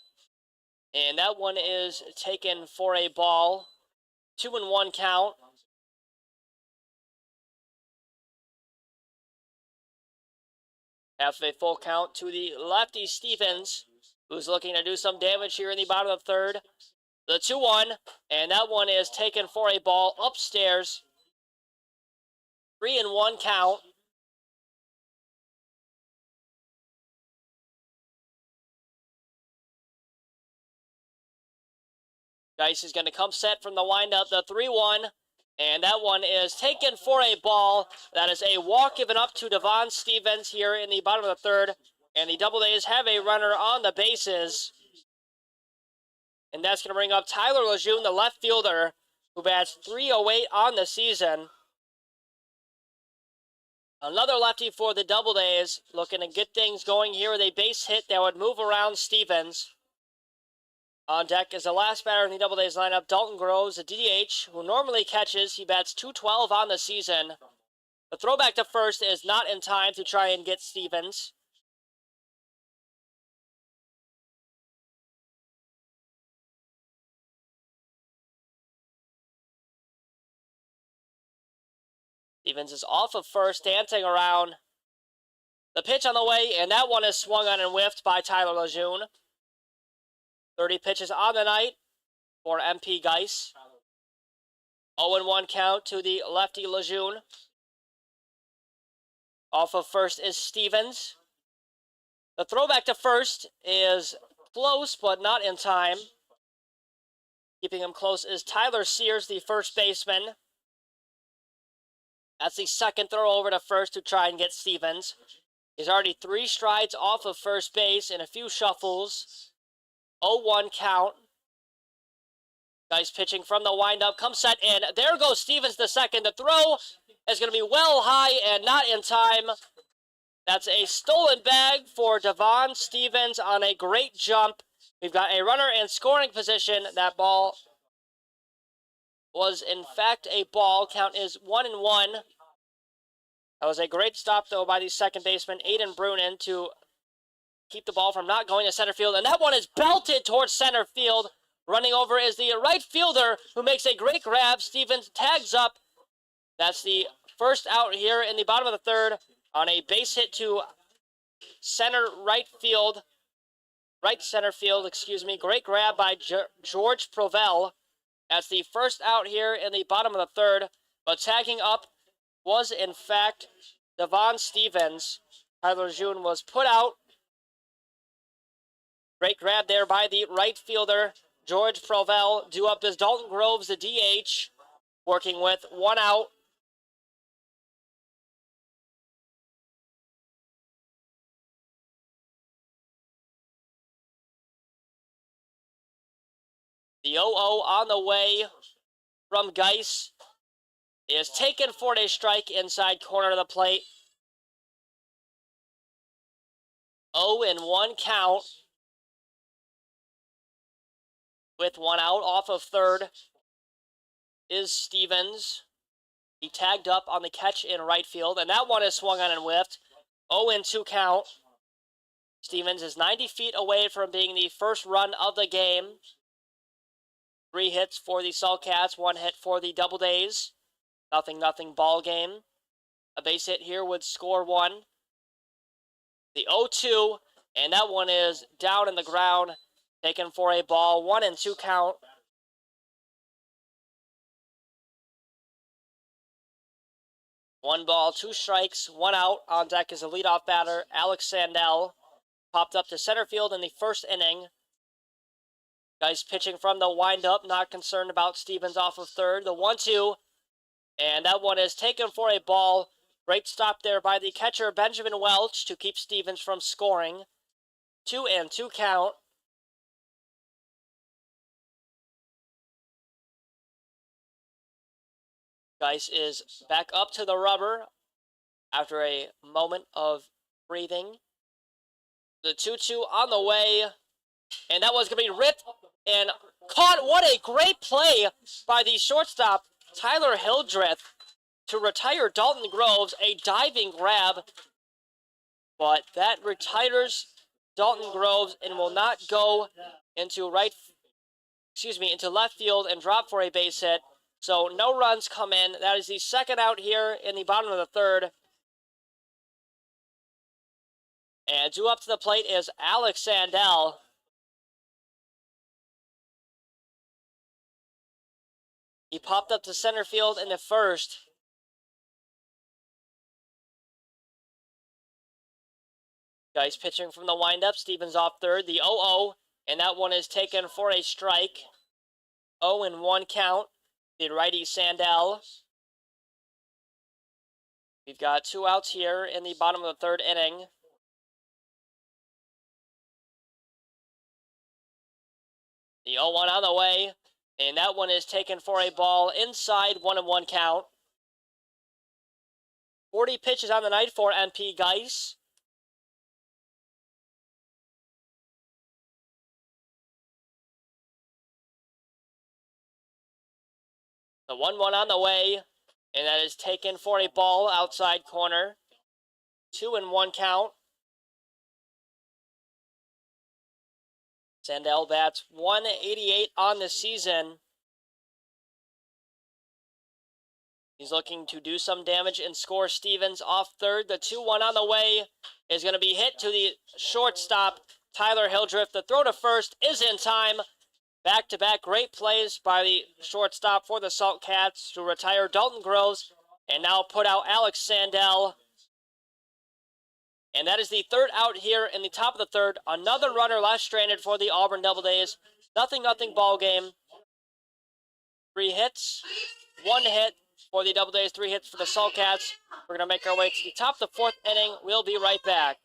And that one is taken for a ball. 2-1 count. Half of a full count to the lefty Stevens, who's looking to do some damage here in the bottom of the third. The 2-1, and that one is taken for a ball upstairs. 3-1 count. Geis is going to come set from the windup, the 3-1, and that one is taken for a ball. That is a walk given up to Devon Stevens here in the bottom of the third, and the Doubledays have a runner on the bases. And that's going to bring up Tyler Lejeune, the left fielder, who bats .308 on the season. Another lefty for the Doubledays, looking to get things going here with a base hit that would move around Stevens. On deck is the last batter in the Doubledays lineup, Dalton Groves, a DH, who normally catches. He bats .212 on the season. The throwback to first is not in time to try and get Stevens. Stevens is off of first, dancing around. The pitch on the way, and that one is swung on and whiffed by Tyler Lejeune. 30 pitches on the night for MP Geis. 0-1 count to the lefty Lejeune. Off of first is Stevens. The throwback to first is close, but not in time. Keeping him close is Tyler Sears, the first baseman. That's the second throw over to first to try and get Stevens. He's already 3 strides off of first base and a few shuffles. 0-1 count. Geis pitching from the windup, comes set, and there goes Stevens the second. The throw is going to be well high and not in time. That's a stolen bag for Devon Stevens on a great jump. We've got a runner in scoring position. That ball was in fact a ball. Count is 1-1. That was a great stop though by the second baseman, Aiden Brunin, to keep the ball from not going to center field. And that one is belted towards center field. Running over is the right fielder, who makes a great grab. Stevens tags up. That's the first out here in the bottom of the third on a base hit to right center field, excuse me. Great grab by George Provell. That's the first out here in the bottom of the third. But tagging up was, in fact, Devon Stevens. Tyler Lejeune was put out. Great grab there by the right fielder, George Provell. Due up is Dalton Groves, the DH, working with 1 out. The 0-0 on the way from Geis is taken for a strike inside corner of the plate. 0-1 count. With 1 out off of third is Stevens. He tagged up on the catch in right field, and that one is swung on and whiffed. 0-2 count. Stevens is 90 feet away from being the first run of the game. 3 hits for the Saltcats, 1 hit for the Doubledays. 0-0 ball game. A base hit here would score 1. The 0-2, and that one is down in the ground, taken for a ball. 1-2 count. One ball, 2 strikes, 1 out. On deck is a leadoff batter, Alex Sandell. Popped up to center field in the first inning. Guys pitching from the windup, not concerned about Stevens off of third. The 1-2, and that one is taken for a ball. Great stop there by the catcher, Benjamin Welch, to keep Stevens from scoring. 2-2 count. Guys is back up to the rubber after a moment of breathing. The 2-2 on the way, and that was going to be ripped and caught. What a great play by the shortstop, Tyler Hildreth, to retire Dalton Groves. A diving grab, but that retires Dalton Groves and will not go into into left field and drop for a base hit. So no runs come in. That is the second out here in the bottom of the third. And due up to the plate is Alex Sandell. He popped up to center field in the first. Guys pitching from the windup. Stevens off third. The 0-0, and that one is taken for a strike. 0-1 count. The righty Sandell. We've got 2 outs here in the bottom of the third inning. The 0-1 on the way, and that one is taken for a ball inside. 1-1 count. 40 pitches on the night for MP Geis. The 1-1 on the way, and that is taken for a ball outside corner. 2-1 count. Sandell bats .188 on the season. He's looking to do some damage and score Stevens off third. The 2-1 on the way is going to be hit to the shortstop, Tyler Hildreth. The throw to first is in time. Back-to-back great plays by the shortstop for the Saltcats to retire Dalton Groves and now put out Alex Sandell. And that is the third out here in the top of the third. Another runner left stranded for the Auburn Doubledays. 0-0 ball game. 3 hits, 1 hit for the Doubledays, 3 hits for the Saltcats. We're going to make our way to the top of the fourth inning. We'll be right back.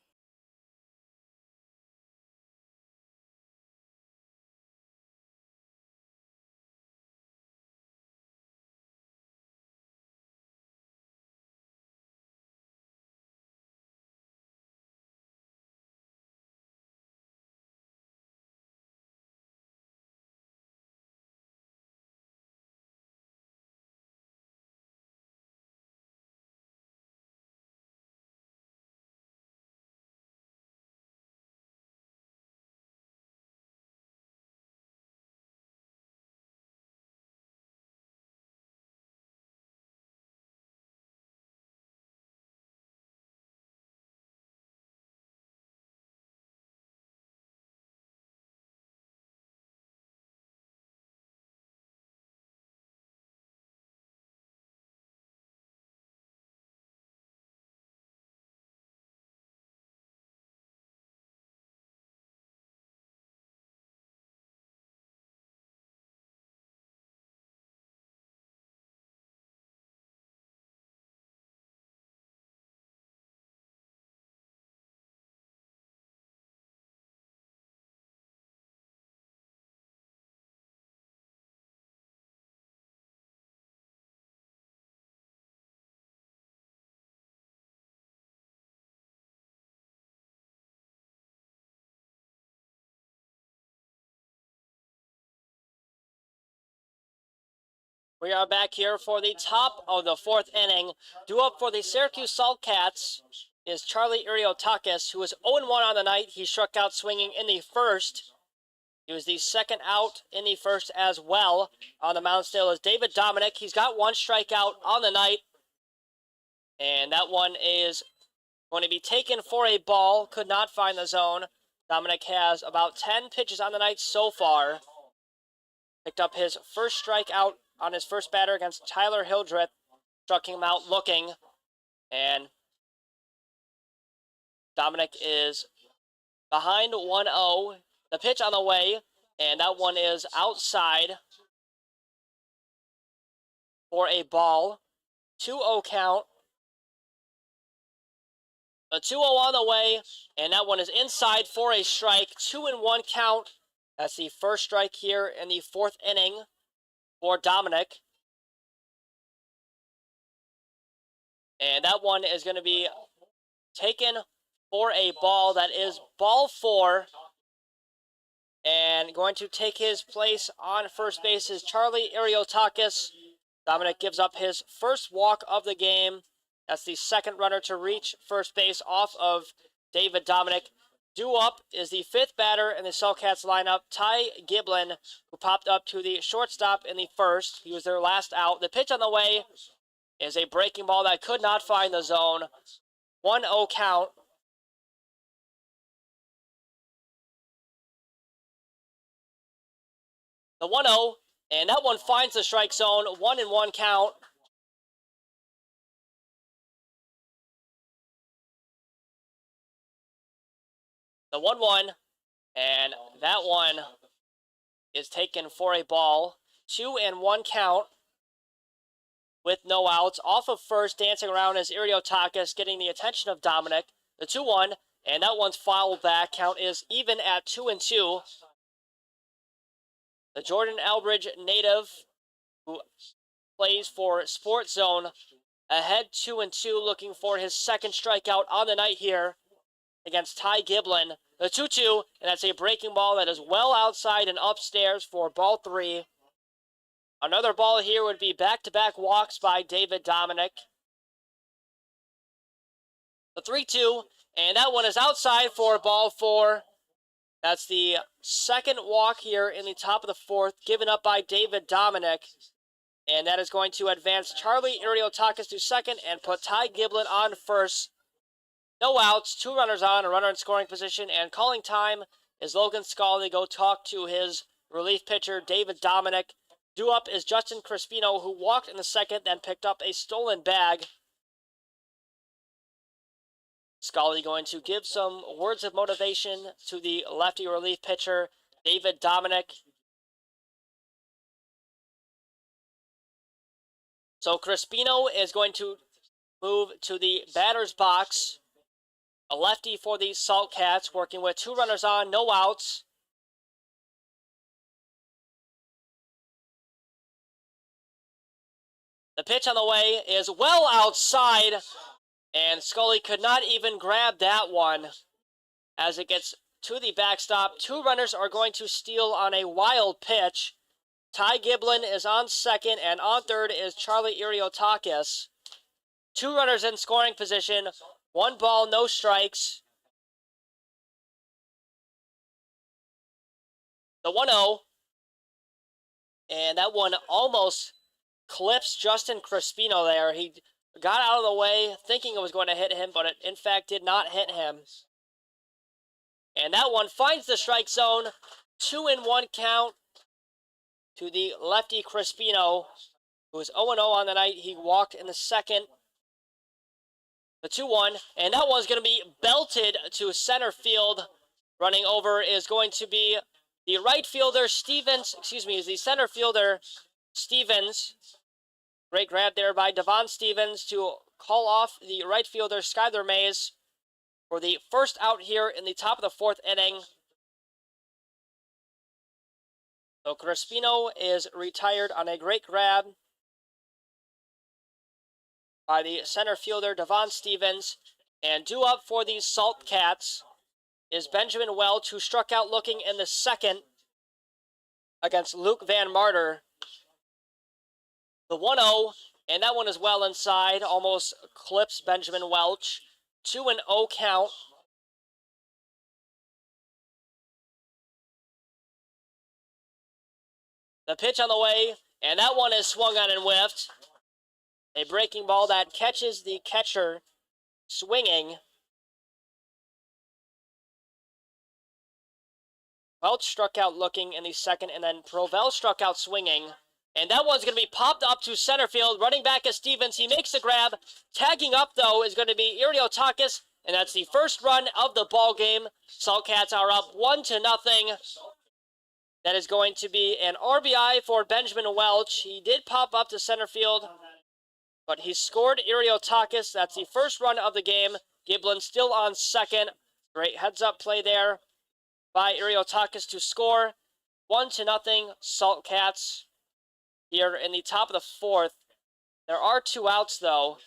We are back here for the top of the fourth inning. Due up for the Syracuse Saltcats is Charlie Iriotakis, who is 0-1 on the night. He struck out swinging in the first. He was the second out in the first as well. On the mound still is David Dominic. He's got one strikeout on the night. And that one is going to be taken for a ball. Could not find the zone. Dominic has about 10 pitches on the night so far. Picked up his first strikeout on his first batter against Tyler Hildreth. Struck him out looking. And Dominic is behind 1-0. The pitch on the way. And that one is outside for a ball. 2-0 count. A 2-0 on the way, and that one is inside for a strike. 2-1 count. That's the first strike here in the fourth inning for Dominic. And that one is going to be taken for a ball. That is ball 4. And going to take his place on first base is Charlie Ariotakis. Dominic gives up his first walk of the game. That's the second runner to reach first base off of David Dominic. Due up is the fifth batter in the Sulcats lineup, Ty Giblin, who popped up to the shortstop in the first. He was their last out. The pitch on the way is a breaking ball that could not find the zone. 1-0 count. The 1-0, and that one finds the strike zone. 1-1 count. The 1-1, and that one is taken for a ball. 2-1 count with no outs. Off of first, dancing around is Ariotakis, getting the attention of Dominic. The 2-1, and that one's fouled back. Count is even at 2-2. The Jordan Elbridge native, who plays for Sports Zone, ahead 2-2, looking for his second strikeout on the night here against Ty Giblin. The 2-2, and that's a breaking ball that is well outside and upstairs for ball 3. Another ball here would be back-to-back walks by David Dominic. The 3-2, and that one is outside for ball 4. That's the second walk here in the top of the fourth, given up by David Dominic. And that is going to advance Charlie Ariotakis to second and put Ty Giblin on first. No outs, 2 runners on, a runner in scoring position, and calling time is Logan Scully. Go talk to his relief pitcher, David Dominic. Due up is Justin Crispino, who walked in the second, then picked up a stolen bag. Scully going to give some words of motivation to the lefty relief pitcher, David Dominic. So Crispino is going to move to the batter's box. A lefty for the Saltcats, working with 2 runners on, no outs. The pitch on the way is well outside, and Scully could not even grab that one. As it gets to the backstop, 2 runners are going to steal on a wild pitch. Ty Giblin is on second, and on third is Charlie Ariotakis. 2 runners in scoring position. 1 ball, no strikes. The 1-0. And that one almost clips Justin Crispino there. He got out of the way thinking it was going to hit him, but it in fact did not hit him. And that one finds the strike zone. 2-1 count to the lefty Crispino, who is 0-0 on the night. He walked in the second. The 2-1, and that one's going to be belted to center field. Running over is going to be the right fielder, is the center fielder, Stevens. Great grab there by Devon Stevens to call off the right fielder, Skyler Mays, for the first out here in the top of the fourth inning. So Crispino is retired on a great grab by the center fielder, Devon Stevens. And due up for the Saltcats is Benjamin Welch, who struck out looking in the second against Luke Van Marter. The 1-0, and that one is well inside, almost clips Benjamin Welch. 2-0 count. The pitch on the way, and that one is swung on and whiffed. A breaking ball that catches the catcher swinging. Welch struck out looking in the second, and then Provell struck out swinging. And that one's going to be popped up to center field. Running back is Stevens. He makes the grab. Tagging up, though, is going to be Iriotakis, and that's the first run of the ball game. Saltcats are up 1-0. That is going to be an RBI for Benjamin Welch. He did pop up to center field, but he scored Iriotakis. That's the first run of the game. Giblin still on second. Great heads-up play there by Iriotakis to score. 1-0, Saltcats here in the top of the fourth. There are 2 outs, though.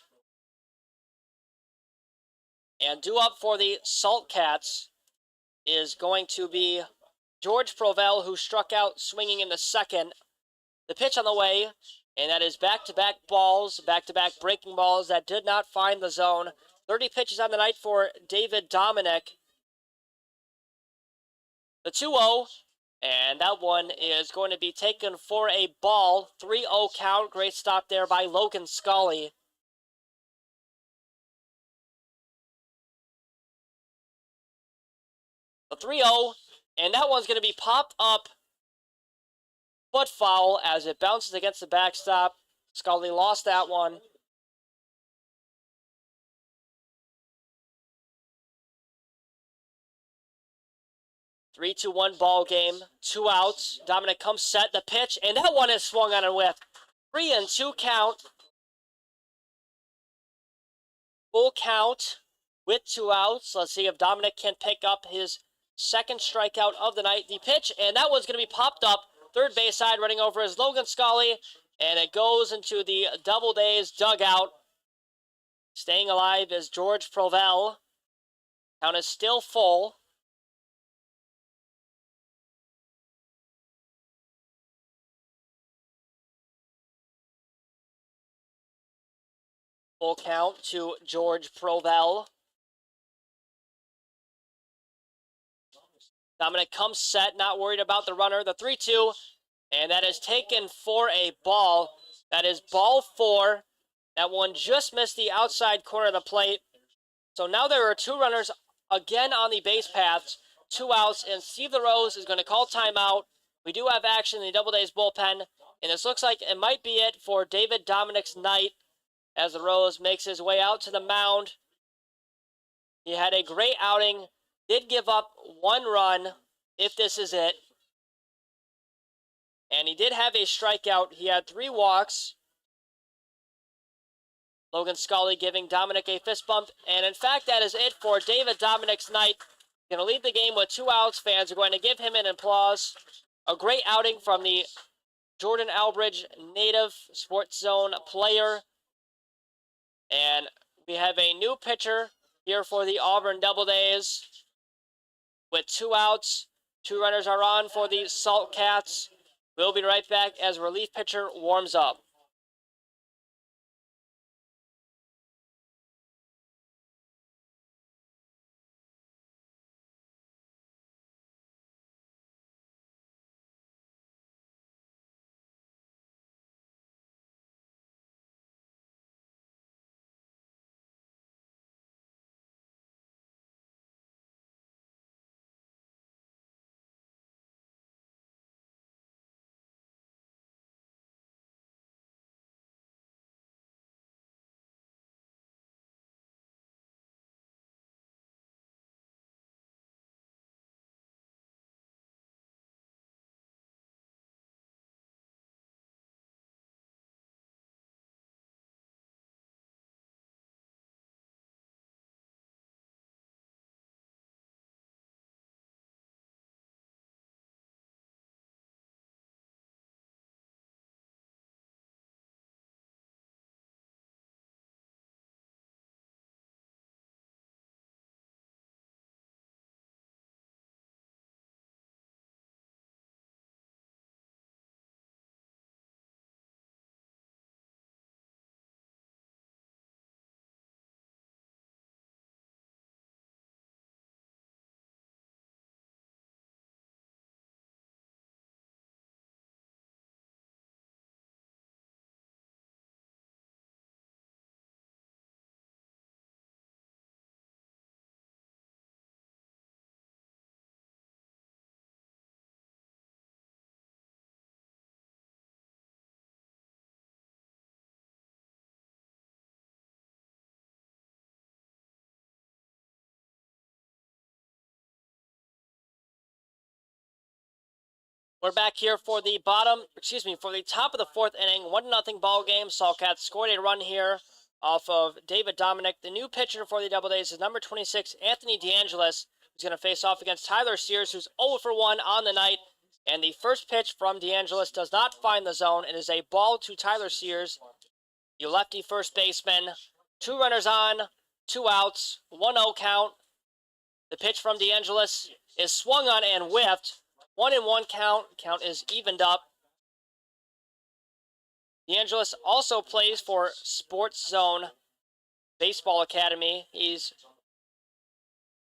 And due up for the Saltcats is going to be George Provell, who struck out swinging in the second. The pitch on the way, and that is back-to-back balls, back-to-back breaking balls that did not find the zone. 30 pitches on the night for David Dominic. The 2-0, and that one is going to be taken for a ball. 3-0 count. Great stop there by Logan Scully. The 3-0, and that one's going to be popped up. Foot foul as it bounces against the backstop. Scully lost that one. Three, 2-1 ball game. 2 outs. Dominic comes set. The pitch, and that one is swung on and whiffed. 3-2 count. Full count with 2 outs. Let's see if Dominic can pick up his second strikeout of the night. The pitch, and that one's going to be popped up. Third base side, running over is Logan Scully, and it goes into the Doubledays dugout. Staying alive is George Provell. Count is still full. Full count to George Provell. Dominic comes set, not worried about the runner. The 3-2, and that is taken for a ball. That is ball 4. That one just missed the outside corner of the plate. So now there are 2 runners again on the base paths. 2 outs, and Steve LaRose is going to call timeout. We do have action in the Doubledays bullpen, and this looks like it might be it for David Dominic's night as LaRose makes his way out to the mound. He had a great outing. Did give up 1 run, if this is it. And he did have a strikeout. He had 3 walks. Logan Scully giving Dominic a fist bump. And in fact, that is it for David Dominic's night. Going to lead the game with 2 outs. Fans are going to give him an applause. A great outing from the Jordan Albridge native Sports Zone player. And we have a new pitcher here for the Auburn Doubledays. With 2 outs, 2 runners are on for the Saltcats. We'll be right back as relief pitcher warms up. We're back here for the for the top of the fourth inning. 1-0 ball game. Saltcats scored a run here off of David Dominic. The new pitcher for the Doubledays is number 26, Anthony DeAngelis, who's going to face off against Tyler Sears, who's 0 for 1 on the night. And the first pitch from DeAngelis does not find the zone. It is a ball to Tyler Sears, the lefty first baseman. 2 runners on, 2 outs, 1-0 count. The pitch from DeAngelis is swung on and whiffed. 1-1 count. Count is evened up. DeAngelis also plays for Sports Zone Baseball Academy. He's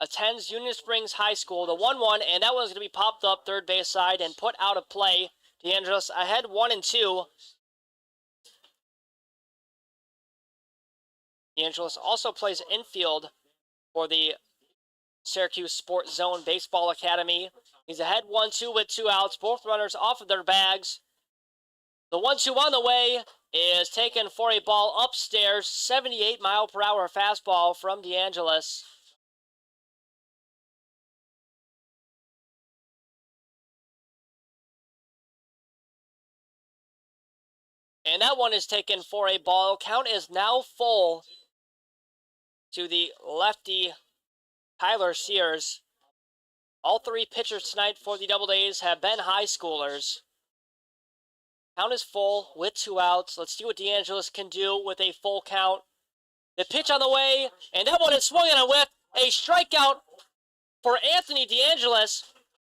attends Union Springs High School. The 1-1, and that one's going to be popped up third base side and put out of play. DeAngelis ahead 1-2. DeAngelis also plays infield for the Syracuse Sports Zone Baseball Academy. He's ahead 1-2 with 2 outs. Both runners off of their bags. The 1-2 on the way is taken for a ball upstairs. 78-mile-per-hour fastball from DeAngelis. And that one is taken for a ball. Count is now full to the lefty Tyler Sears. All 3 pitchers tonight for the Doubledays have been high schoolers. Count is full with 2 outs. Let's see what DeAngelis can do with a full count. The pitch on the way, and that one is swung on a whiff. A strikeout for Anthony DeAngelis.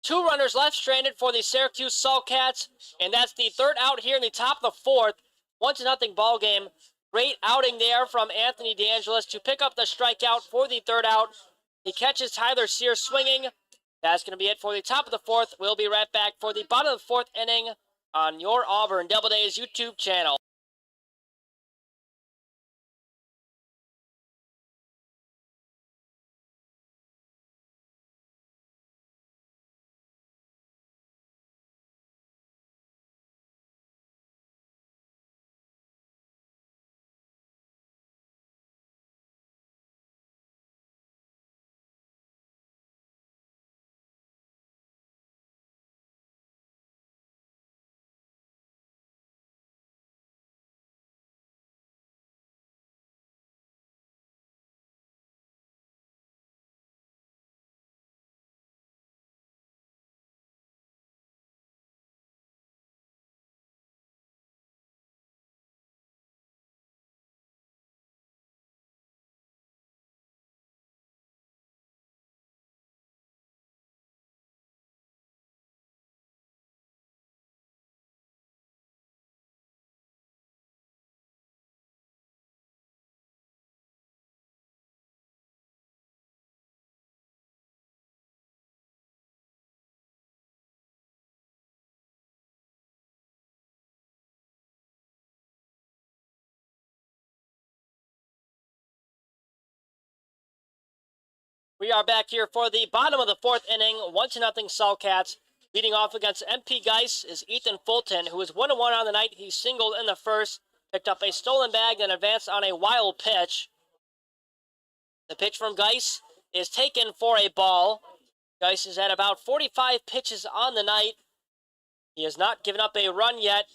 2 runners left stranded for the Syracuse Saltcats, and that's the 3rd out here in the top of the 4th. 1-0 ball game. Great outing there from Anthony DeAngelis to pick up the strikeout for the 3rd out. He catches Tyler Sears swinging. That's going to be it for the top of the 4th. We'll be right back for the bottom of the 4th inning on your Auburn Doubledays YouTube channel. We are back here for the bottom of the 4th inning. 1-0 Saltcats. Leading off against MP Geis is Ethan Fulton, who is 1-1 on the night. He singled in the first, picked up a stolen bag, and advanced on a wild pitch. The pitch from Geis is taken for a ball. Geis has had about 45 pitches on the night. He has not given up a run yet,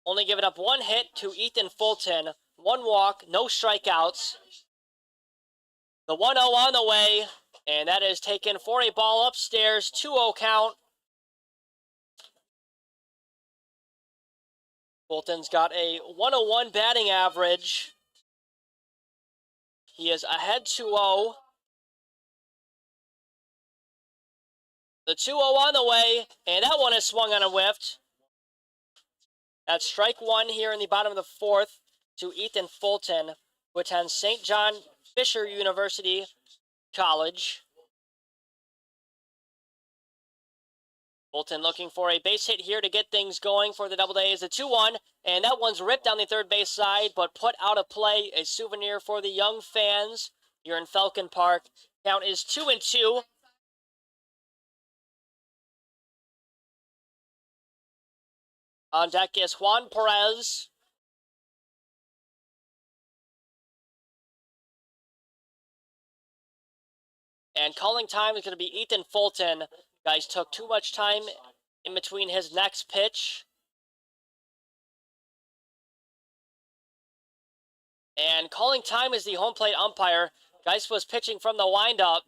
only given up 1 hit to Ethan Fulton. 1 walk, no strikeouts. The 1-0 on the way, and that is taken for a ball upstairs. 2-0 count. Fulton's got a 101 batting average. He is ahead 2-0. The 2-0 on the way, and that one is swung on and whiffed. That's strike 1 here in the bottom of the 4th to Ethan Fulton, who attends St. John Fisher University College. Fulton looking for a base hit here to get things going for the Doubledays. A 2-1, and that one's ripped down the third base side, but put out of play. A souvenir for the young fans here in Falcon Park. Count is 2-2. On deck is Juan Perez. And calling time is going to be Ethan Fulton. Guys took too much time in between his next pitch. And calling time is the home plate umpire. Geis was pitching from the windup.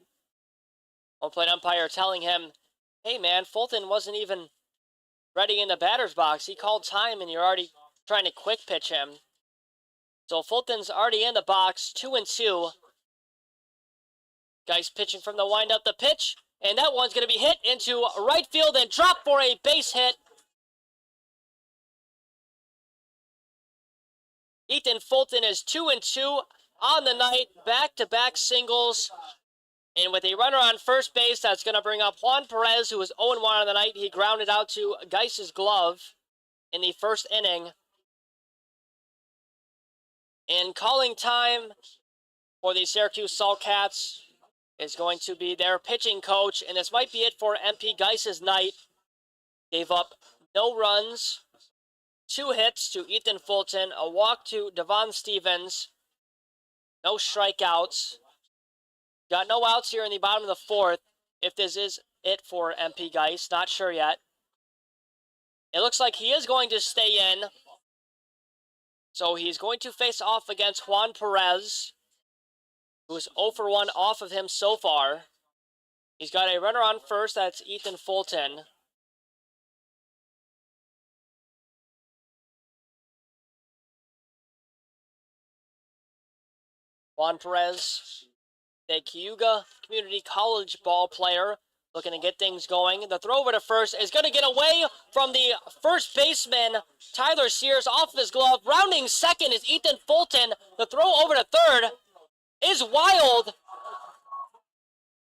Home plate umpire telling him, hey man, Fulton wasn't even ready in the batter's box. He called time and you're already trying to quick pitch him. So Fulton's already in the box, 2-2. Geis pitching from the windup, the pitch, and that one's going to be hit into right field and dropped for a base hit. Ethan Fulton is 2-2 on the night, back-to-back singles. And with a runner on first base, that's going to bring up Juan Perez, who was 0-1 on the night. He grounded out to Geis's glove in the first inning. And calling time for the Syracuse Saltcats is going to be their pitching coach. And this might be it for MP Geis's night. Gave up no runs, 2 hits to Ethan Fulton, a walk to Devon Stevens, no strikeouts. Got no outs here in the bottom of the fourth. If this is it for MP Geis, not sure yet. It looks like he is going to stay in. So he's going to face off against Juan Perez, who's 0-for-1 off of him so far. He's got a runner on first, that's Ethan Fulton. Juan Perez, a Cayuga Community College ball player, looking to get things going. The throw over to first is going to get away from the first baseman, Tyler Sears, off of his glove. Rounding second is Ethan Fulton. The throw over to third is wild.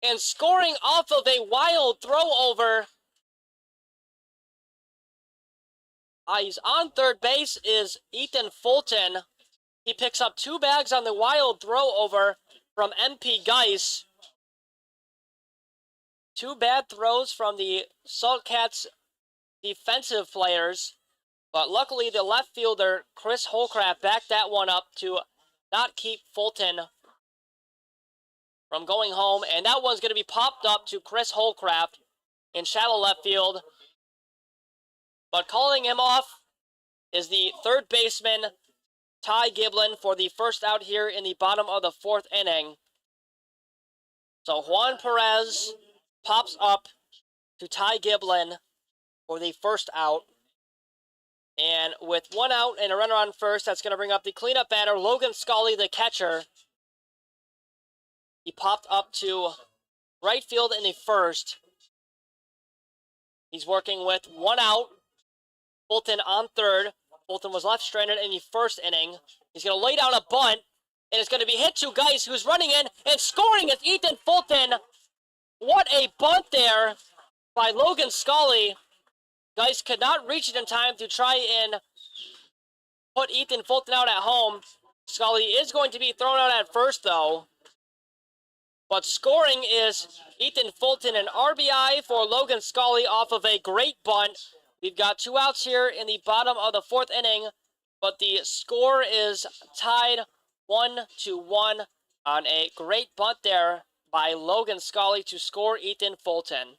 And scoring off of a wild throw over. He's on third base is Ethan Fulton. He picks up 2 bags on the wild throw over from MP Geis. 2 bad throws from the Saltcats defensive players, but luckily the left fielder, Chris Holcraft, backed that one up to not keep Fulton from going home, and that one's going to be popped up to Chris Holcraft in shallow left field. But calling him off is the third baseman, Ty Giblin, for the first out here in the bottom of the fourth inning. So Juan Perez pops up to Ty Giblin for the first out. And with 1 out and a runner on first, that's going to bring up the cleanup batter, Logan Scully, the catcher. He popped up to right field in the first. He's working with 1 out. Fulton on third. Fulton was left stranded in the first inning. He's going to lay down a bunt, and it's going to be hit to Geis, who's running in and scoring. It's Ethan Fulton. What a bunt there by Logan Scully. Geis could not reach it in time to try and put Ethan Fulton out at home. Scully is going to be thrown out at first, though. But scoring is Ethan Fulton, an RBI for Logan Scully off of a great bunt. We've got 2 outs here in the bottom of the fourth inning, but the score is tied 1-1 on a great bunt there by Logan Scully to score Ethan Fulton.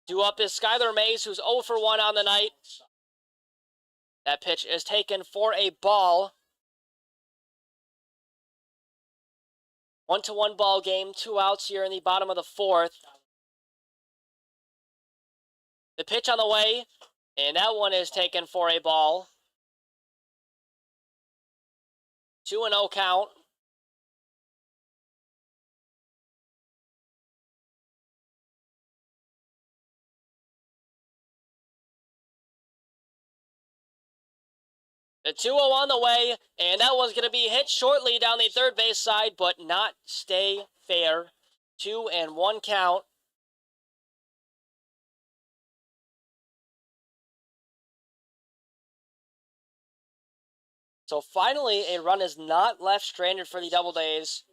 Due up is Skylar Mays, who's 0-for-1 on the night. That pitch is taken for a ball. 1-1 ball game, 2 outs here in the bottom of the fourth. The pitch on the way, and that one is taken for a ball. 2-0 count. The 2-0 on the way, and that one's going to be hit shortly down the third base side, but not stay fair. 2-1 count. So finally, a run is not left stranded for the Doubledays.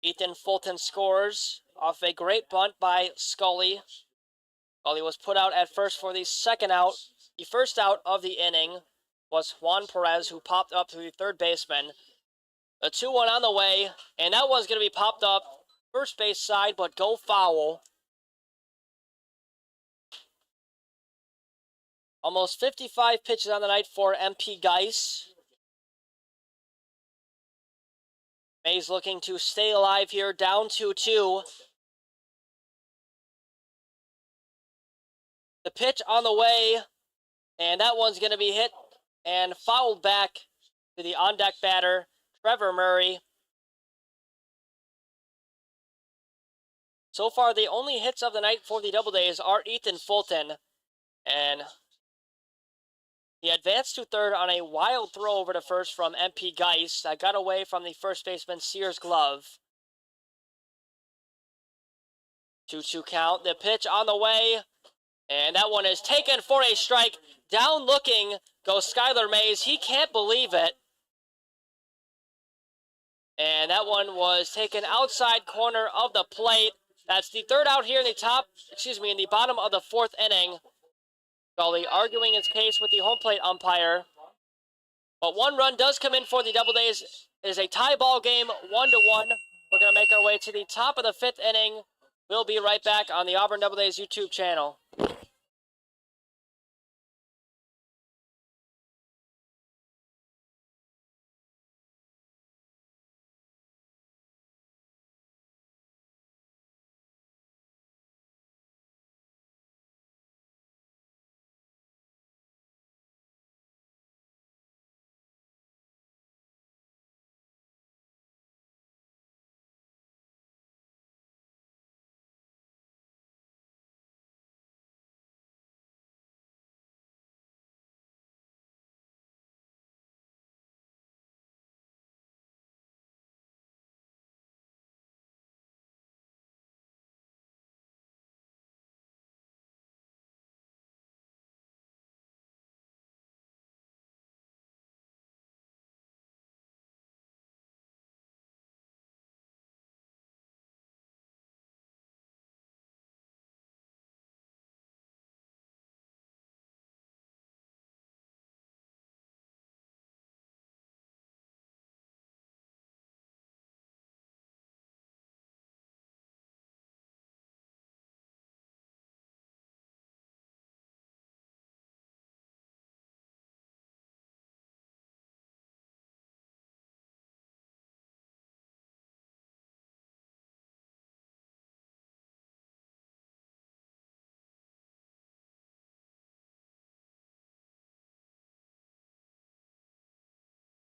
Ethan Fulton scores off a great bunt by Scully. Scully was put out at first for the second out. The first out of the inning was Juan Perez, who popped up to the third baseman. A 2-1 on the way, and that one's going to be popped up first base side, but go foul. Almost 55 pitches on the night for MP Geis. Mays looking to stay alive here, down 2-2. The pitch on the way, and that one's going to be hit and fouled back to the on-deck batter, Trevor Murray. So far, the only hits of the night for the Doubledays are Ethan Fulton, and he advanced to third on a wild throw over to first from MP Geis that got away from the first baseman Sears' glove. 2-2 count. The pitch on the way, and that one is taken for a strike. Down looking goes Skylar Mays. He can't believe it. And that one was taken outside corner of the plate. That's the third out here in the bottom of the fourth inning. Gully arguing his case with the home plate umpire. But one run does come in for the Doubledays. It is a tie ball game, 1-1. We're going to make our way to the top of the fifth inning. We'll be right back on the Auburn Doubledays YouTube channel.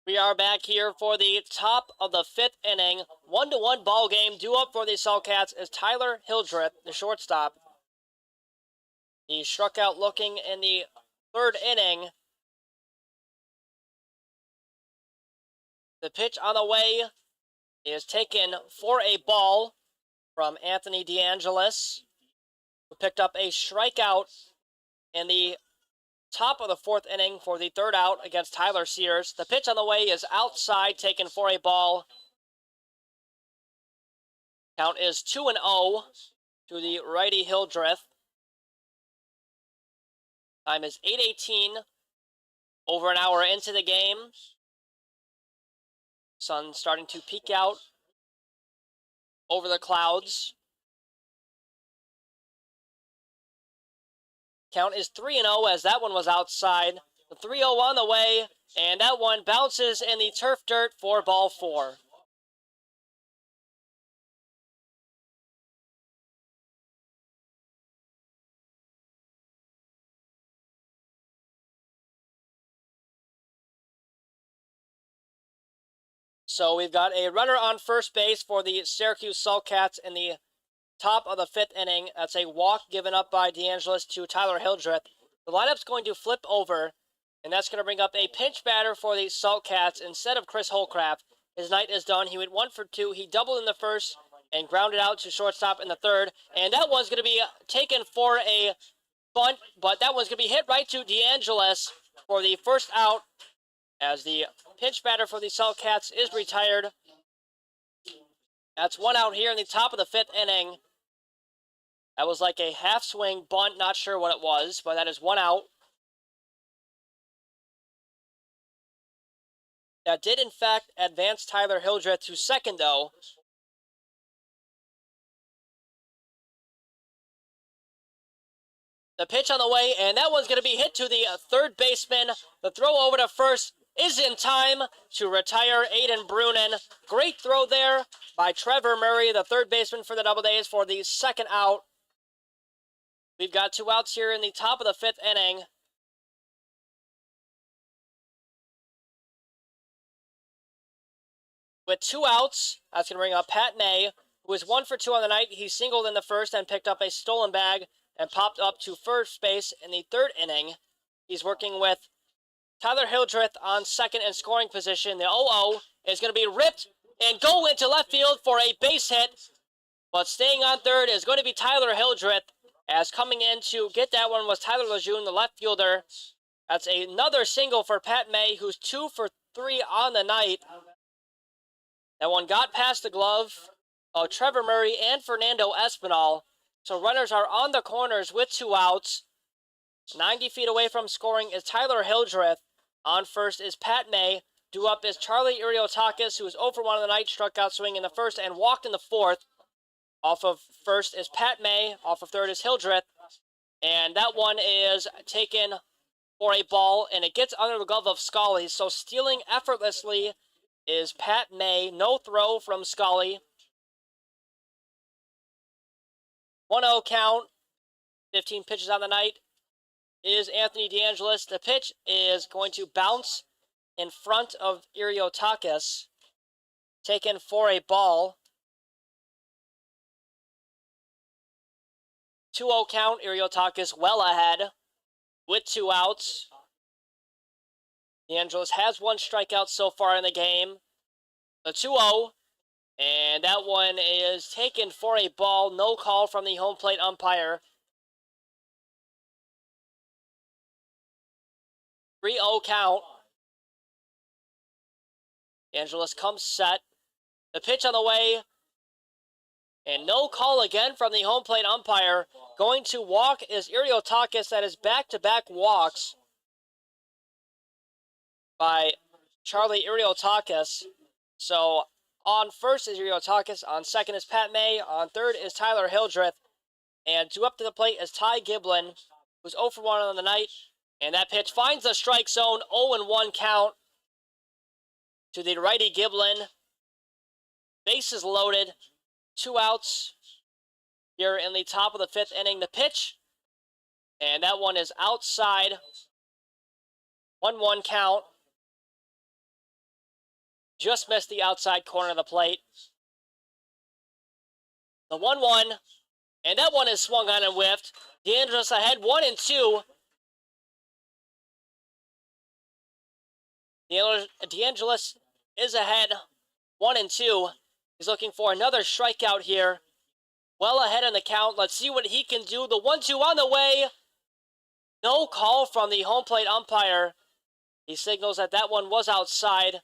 We are back here for the top of the fifth inning. 1-1 ball game. Due up for the Saltcats is Tyler Hildreth, the shortstop. He struck out looking in the third inning. The pitch on the way is taken for a ball from Anthony DeAngelis, who picked up a strikeout in the top of the fourth inning for the third out against Tyler Sears. The pitch on the way is outside, taken for a ball. Count is 2-0 to the righty Hildreth. Time is 8:18, over an hour into the game. Sun starting to peek out over the clouds. Count is 3-0 as that one was outside. The 3-0 on the way, and that one bounces in the turf dirt for ball 4. So we've got a runner on first base for the Syracuse Saltcats in the top of the fifth inning. That's a walk given up by DeAngelis to Tyler Hildreth. The lineup's going to flip over, and that's going to bring up a pinch batter for the Saltcats instead of Chris Holcraft. His night is done. He went 1 for 2. He doubled in the first and grounded out to shortstop in the third. And that one's going to be taken for a bunt, but that one's going to be hit right to DeAngelis for the first out as the pinch batter for the Saltcats is retired. That's one out here in the top of the fifth inning. That was like a half-swing bunt, not sure what it was, but that is one out. That did, in fact, advance Tyler Hildreth to second, though. The pitch on the way, and that one's going to be hit to the third baseman. The throw over to first is in time to retire Aiden Brunin. Great throw there by Trevor Murray, the third baseman for the Doubledays, for the second out. We've got 2 outs here in the top of the 5th inning. With 2 outs, that's going to bring up Pat May, who is 1 for 2 on the night. He singled in the first and picked up a stolen bag and popped up to first base in the 3rd inning. He's working with Tyler Hildreth on second in scoring position. The 0-0 is going to be ripped and go into left field for a base hit. But staying on third is going to be Tyler Hildreth, as coming in to get that one was Tyler Lejeune, the left fielder. That's another single for Pat May, who's 2 for 3 on the night. That one got past the glove of Trevor Murray and Fernando Espinal. So runners are on the corners with 2 outs. 90 feet away from scoring is Tyler Hildreth. On first is Pat May. Due up is Charlie Iriotakis, who is 0 for 1 on the night, struck out swinging in the first and walked in the 4th. Off of first is Pat May. Off of third is Hildreth. And that one is taken for a ball, and it gets under the glove of Scully. So stealing effortlessly is Pat May. No throw from Scully. 1-0 count. 15 pitches on the night is Anthony DeAngelis. The pitch is going to bounce in front of Iriotakis. Taken for a ball. 2-0 count. Iriotakis well ahead with 2 outs. DeAngelis has 1 strikeout so far in the game. The 2-0. And that one is taken for a ball. No call from the home plate umpire. 3-0 count. DeAngelis comes set. The pitch on the way. And no call again from the home plate umpire. Going to walk is Iriotakis. That is back-to-back walks by Charlie Iriotakis. So on first is Iriotakis. On second is Pat May. On third is Tyler Hildreth. And due up to the plate is Ty Giblin, who's 0 for 1 on the night. And that pitch finds the strike zone. 0-1 count to the righty Giblin. Bases loaded. 2 outs here in the top of the 5th inning. The pitch, and that one is outside. 1-1 count. Just missed the outside corner of the plate. The 1-1, and that one is swung on and whiffed. DeAngelis ahead 1-2. DeAngelis is ahead 1-2. He's looking for another strikeout here. Well ahead in the count. Let's see what he can do. The 1-2 on the way. No call from the home plate umpire. He signals that that one was outside.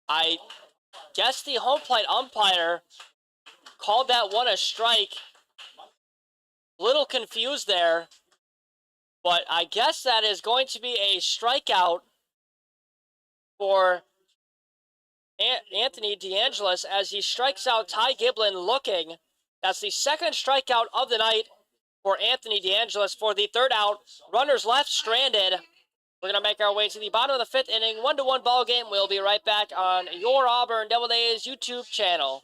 I guess the home plate umpire called that one a strike. Little confused there. But I guess that is going to be a strikeout for Anthony DeAngelis as he strikes out Ty Giblin looking. That's the 2nd strikeout of the night for Anthony DeAngelis. For the 3rd out, runners left stranded. We're going to make our way to the bottom of the 5th inning. 1-1 ball game. We'll be right back on your Auburn Doubledays YouTube channel.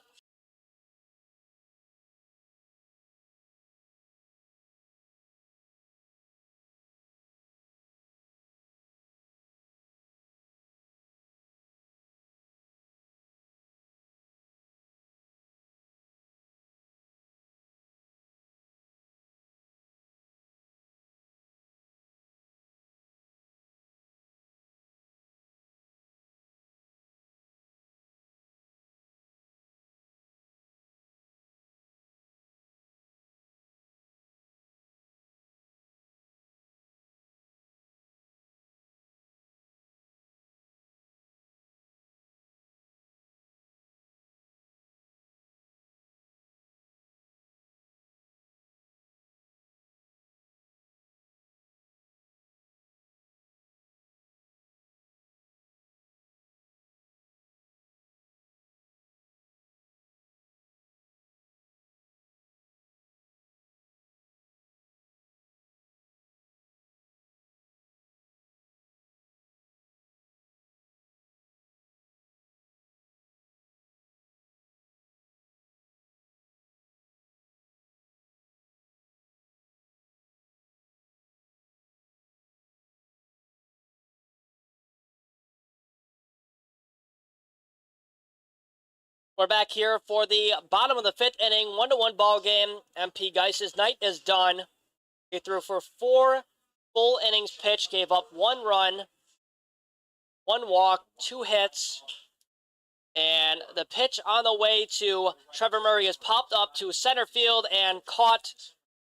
We're back here for the bottom of the 5th inning, 1-1 ball game. MP Geis's night is done. He threw for 4 full innings pitched, gave up 1 run, 1 walk, 2 hits. And the pitch on the way to Trevor Murray is popped up to center field and caught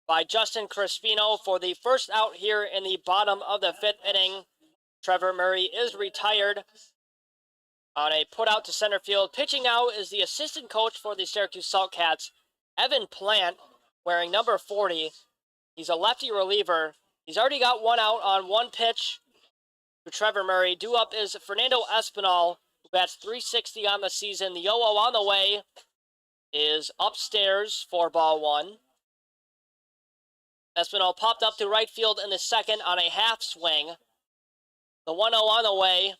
by Justin Crispino for the first out here in the bottom of the 5th inning. Trevor Murray is retired on a put out to center field. Pitching now is the assistant coach for the Syracuse Saltcats, Evan Plant, wearing number 40. He's a lefty reliever. He's already got 1 out on 1 pitch to Trevor Murray. Due up is Fernando Espinal, who bats .360 on the season. The 0-0 on the way is upstairs for ball 1. Espinal popped up to right field in the second on a half swing. The 1-0 on the way.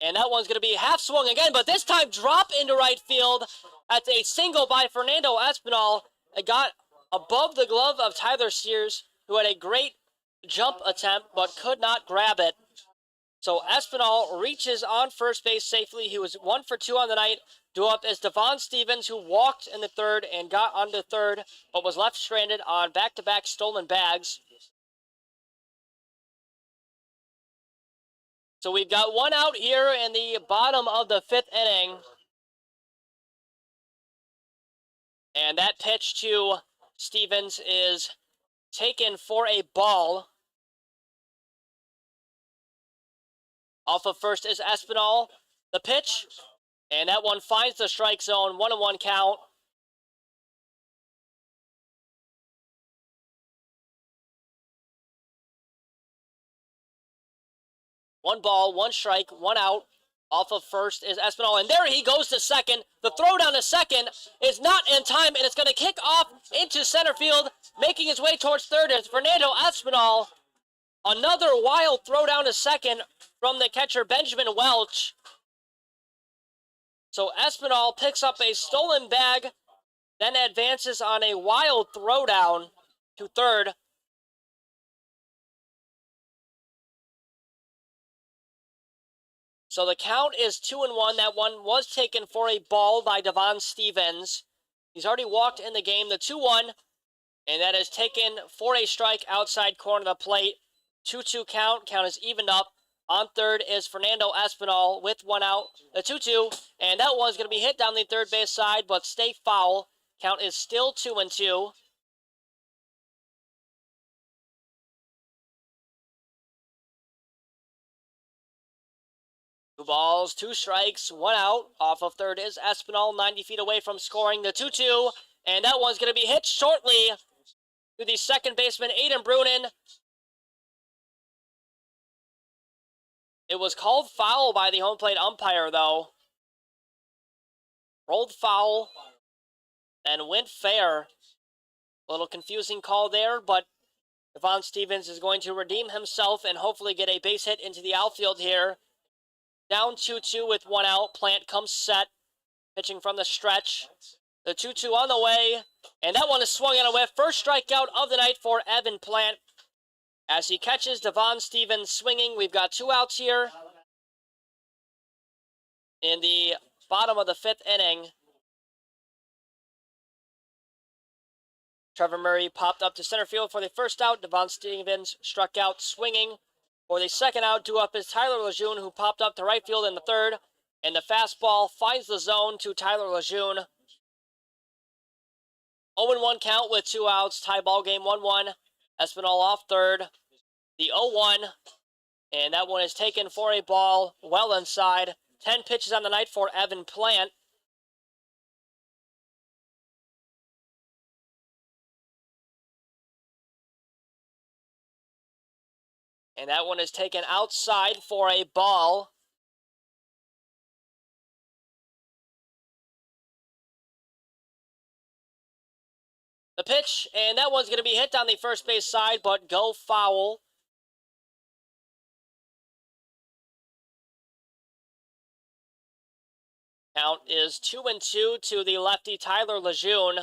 And that one's going to be half swung again, but this time drop into right field. That's a single by Fernando Espinal. It got above the glove of Tyler Sears, who had a great jump attempt but could not grab it. So Espinal reaches on first base safely. He was 1 for 2 on the night. Due up is Devon Stevens, who walked in the third and got onto third, but was left stranded on back-to-back stolen bags. So we've got 1 out here in the bottom of the 5th inning. And that pitch to Stevens is taken for a ball. Off of first is Espinal. The pitch, and that one finds the strike zone. 1-1 count. One ball, 1 strike, 1 out. Off of first is Espinal, and there he goes to second. The throw down to second is not in time, and it's going to kick off into center field. Making his way towards third is Fernando Espinal. Another wild throw down to second from the catcher, Benjamin Welch. So Espinal picks up a stolen bag, then advances on a wild throw down to third. So the count is 2-1. That one was taken for a ball by Devon Stevens. He's already walked in the game. The 2-1, and that is taken for a strike outside corner of the plate. 2-2 count. Count is evened up. On third is Fernando Espinal with 1 out. The 2-2, and that one's going to be hit down the third base side, but stay foul. Count is still 2-2. Two balls, 2 strikes, 1 out. Off of third is Espinal, 90 feet away from scoring. The 2-2, and that one's going to be hit shortly to the second baseman, Aiden Brunin. It was called foul by the home plate umpire, though. Rolled foul and went fair. A little confusing call there, but Devon Stevens is going to redeem himself and hopefully get a base hit into the outfield here. Down 2-2 with 1 out. Plant comes set, pitching from the stretch. The 2-2 on the way, and that one is swung and a whiff. First strikeout of the night for Evan Plant. As he catches Devon Stevens swinging, we've got 2 outs here in the bottom of the 5th inning. Trevor Murray popped up to center field for the first out. Devon Stevens struck out swinging. For the second out, due up is Tyler Lejeune, who popped up to right field in the third. And the fastball finds the zone to Tyler Lejeune. 0-1 count with 2 outs. Tie ball game 1-1. Espinal off third. The 0-1. And that one is taken for a ball well inside. 10 pitches on the night for Evan Plant. And that one is taken outside for a ball. The pitch, and that one's going to be hit on the first base side, but go foul. Count is 2-2 to the lefty Tyler Lejeune.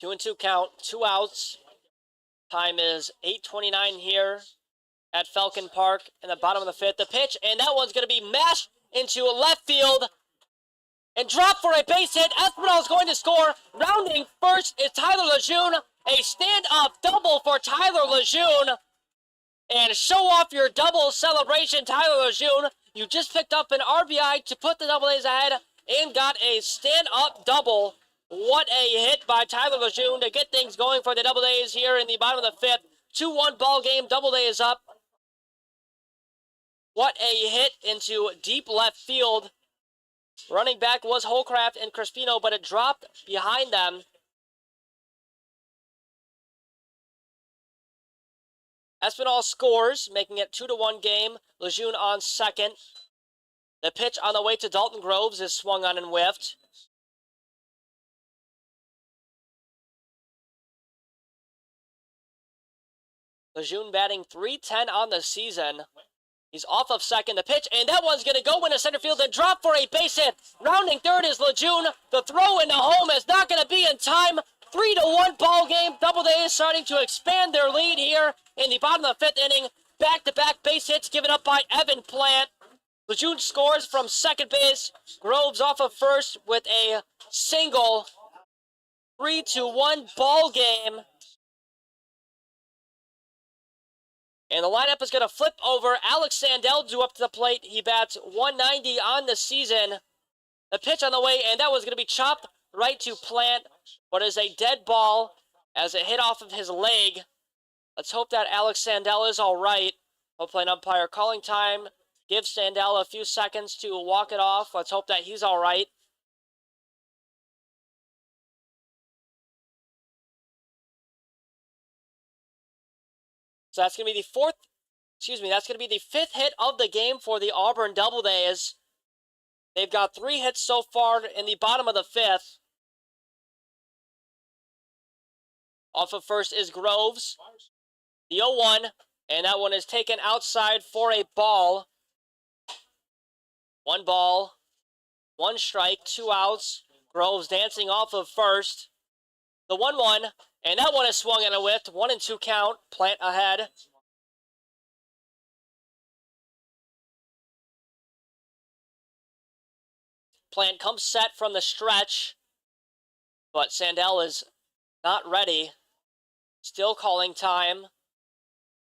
Two and two count, 2 outs. Time is 8:29 here at Falcon Park in the bottom of the fifth. The pitch, and that one's going to be mashed into left field and dropped for a base hit. Espinal is going to score. Rounding first is Tyler Lejeune. A stand-up double for Tyler Lejeune. And show off your double celebration, Tyler Lejeune. You just picked up an RBI to put the Doubledays ahead and got a stand-up double. What a hit by Tyler Lejeune to get things going for the Doubledays here in the bottom of the fifth. 2-1 ball game. Doubledays up. What a hit into deep left field. Running back was Holcraft and Crispino, but it dropped behind them. Espinal scores, making it 2-1 game. Lejeune on second. The pitch on the way to Dalton Groves is swung on and whiffed. Lejeune batting .310 on the season. He's off of second. The pitch, and that one's going to go into center field and drop for a base hit. Rounding third is Lejeune. The throw into home is not going to be in time. 3-1 ball game. Doubledays starting to expand their lead here in the bottom of the fifth inning. Back-to-back base hits given up by Evan Plant. Lejeune scores from second base. Groves off of first with a single. 3-1 ball game. And the lineup is going to flip over. Alex Sandell due up to the plate. He bats .190 on the season. The pitch on the way, and that was going to be chopped right to Plant, but is a dead ball as it hit off of his leg. Let's hope that Alex Sandell is all right. Home plate umpire calling time. Give Sandell a few seconds to walk it off. Let's hope that he's all right. So that's going to be the fifth hit of the game for the Auburn Doubledays. They've got 3 hits so far in the bottom of the fifth. Off of first is Groves. The 0-1, and that one is taken outside for a ball. 1 ball, 1 strike, 2 outs. Groves dancing off of first. The 1-1. And that one is swung and a whiff. 1-2 count. Plant ahead. Plant comes set from the stretch. But Sandell is not ready. Still calling time.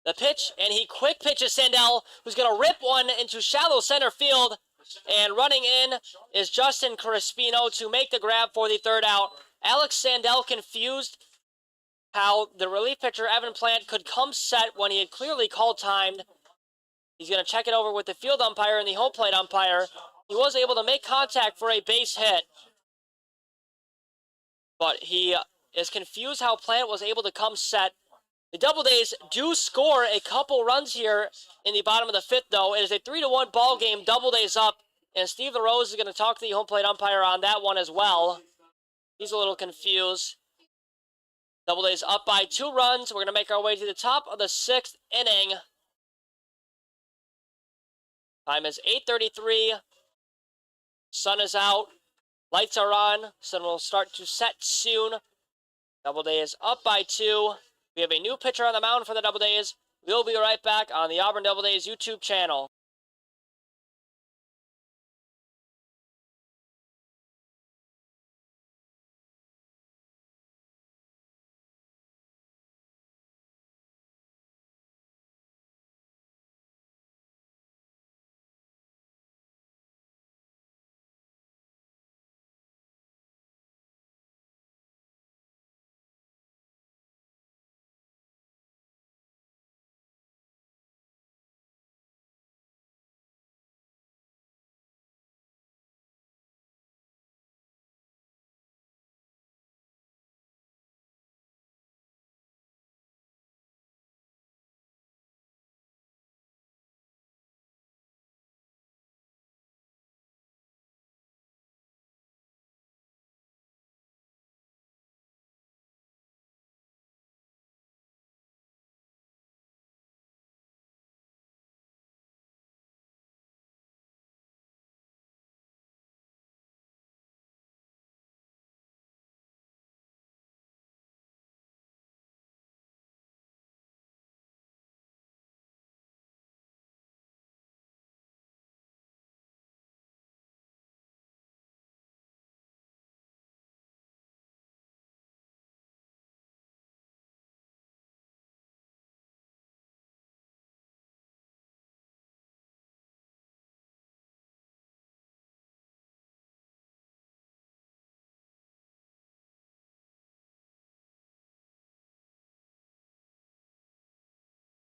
The pitch, and he quick pitches Sandell, who's going to rip one into shallow center field. And running in is Justin Crispino to make the grab for the third out. Alex Sandell confused how the relief pitcher, Evan Plant, could come set when he had clearly called timed. He's going to check it over with the field umpire and the home plate umpire. He was able to make contact for a base hit. But he is confused how Plant was able to come set. The Doubledays do score a couple runs here in the bottom of the fifth, though. It is a 3-1 ball game. Doubledays up. And Steve LaRose is going to talk to the home plate umpire on that one as well. He's a little confused. Doubledays up by 2 runs. We're going to make our way to the top of the 6th inning. Time is 8:33. Sun is out. Lights are on. Sun will start to set soon. Doubledays up by 2. We have a new pitcher on the mound for the Doubledays. We'll be right back on the Auburn Doubledays YouTube channel.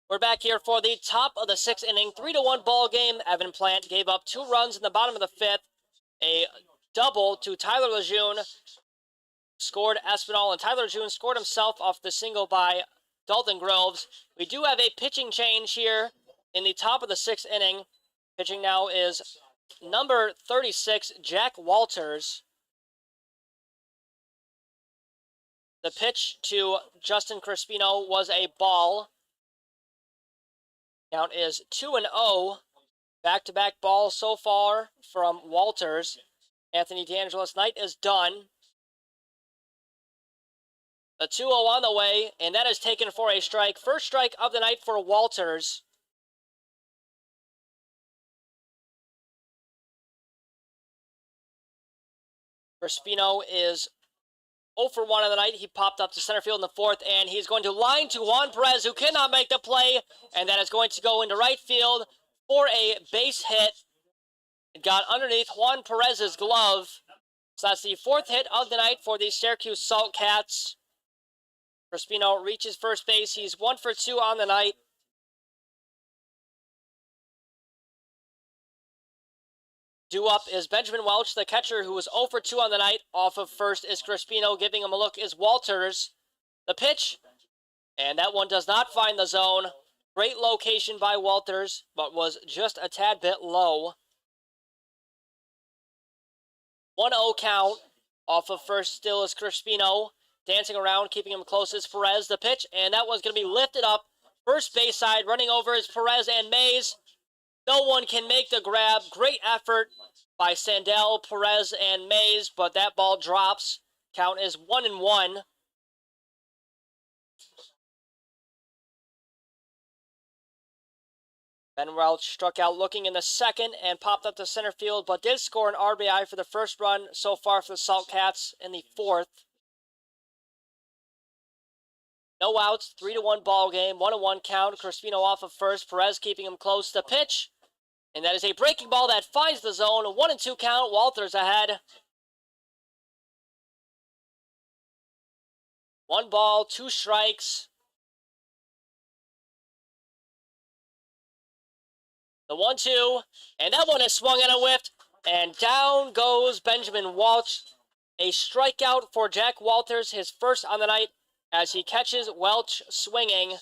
We're back here for the top of the sixth inning, 3-1 ball game. Evan Plant gave up 2 runs in the bottom of the fifth. A double to Tyler Lejeune, scored Espinal, and Tyler Lejeune scored himself off the single by Dalton Groves. We do have a pitching change here in the top of the sixth inning. Pitching now is number 36, Jack Walters. The pitch to Justin Crispino was a ball. Count is 2-0. Back-to-back balls so far from Walters. Anthony DeAngelo's night is done. A 2-0 on the way, and that is taken for a strike. First strike of the night for Walters. Crispino is 0 for 1 on the night. He popped up to center field in the fourth, and he's going to line to Juan Perez, who cannot make the play, and that is going to go into right field for a base hit. It got underneath Juan Perez's glove. So that's the 4th hit of the night for the Syracuse Saltcats. Crispino reaches first base. He's 1 for 2 on the night. Due up is Benjamin Welch, the catcher, who was 0 for 2 on the night. Off of first is Crispino. Giving him a look is Walters. The pitch, and that one does not find the zone. Great location by Walters, but was just a tad bit low. 1-0 count. Off of first still is Crispino. Dancing around, keeping him close is Perez. The pitch, and that one's going to be lifted up. First base side, running over is Perez and Mays. No one can make the grab. Great effort by Sandell, Perez, and Mays, but that ball drops. Count is 1-1. Ben Welch struck out looking in the second and popped up to center field, but did score an RBI for the first run so far for the Saltcats in the fourth. No outs, 3-1 ball game, 1-1 count. Crispino off of first, Perez keeping him close. The pitch, and that is a breaking ball that finds the zone. 1-2 count, Walters ahead. 1 ball, 2 strikes. The 1-2, and that one is swung and a whiffed, and down goes Benjamin Welch. A strikeout for Jack Walters, his first on the night, as he catches Welch swinging.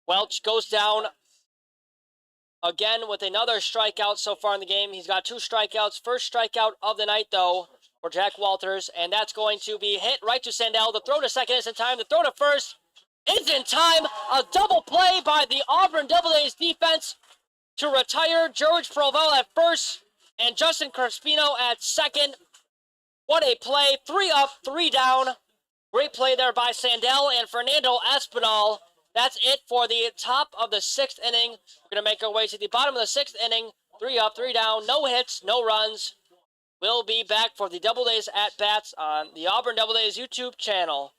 Welch goes down again with another strikeout so far in the game. He's got 2 strikeouts. First strikeout of the night, though, for Jack Walters, and that's going to be hit right to Sandell. The throw to second is in time. The throw to first is in time. A double play by the Auburn Doubledays defense to retire George Provel at first and Justin Crispino at second. What a play. 3 up, 3 down. Great play there by Sandell and Fernando Espinal. That's it for the top of the 6th inning. We're going to make our way to the bottom of the 6th inning. 3 up, 3 down. No hits, no runs. We'll be back for the Doubledays at-bats on the Auburn Doubledays YouTube channel.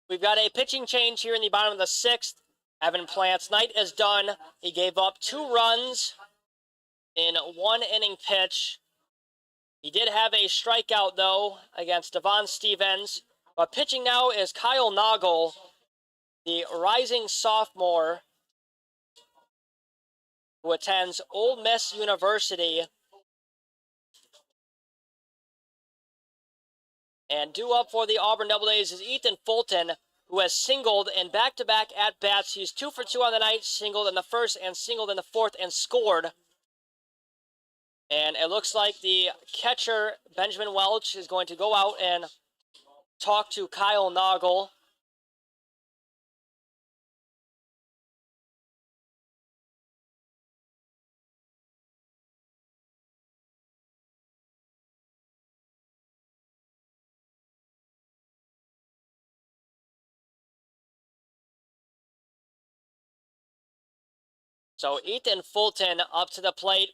We've got a pitching change here in the bottom of the 6th. Evan Plant's night is done. He gave up 2 runs in 1 inning pitch. He did have a strikeout, though, against Devon Stevens. But pitching now is Kyle Noggle, the rising sophomore who attends Ole Miss University. And due up for the Auburn Doubledays is Ethan Fulton, who has singled in back-to-back at-bats. He's 2 for 2 on the night, singled in the first and singled in the 4th and scored. And it looks like the catcher, Benjamin Welch, is going to go out and talk to Kyle Noggle. So Ethan Fulton up to the plate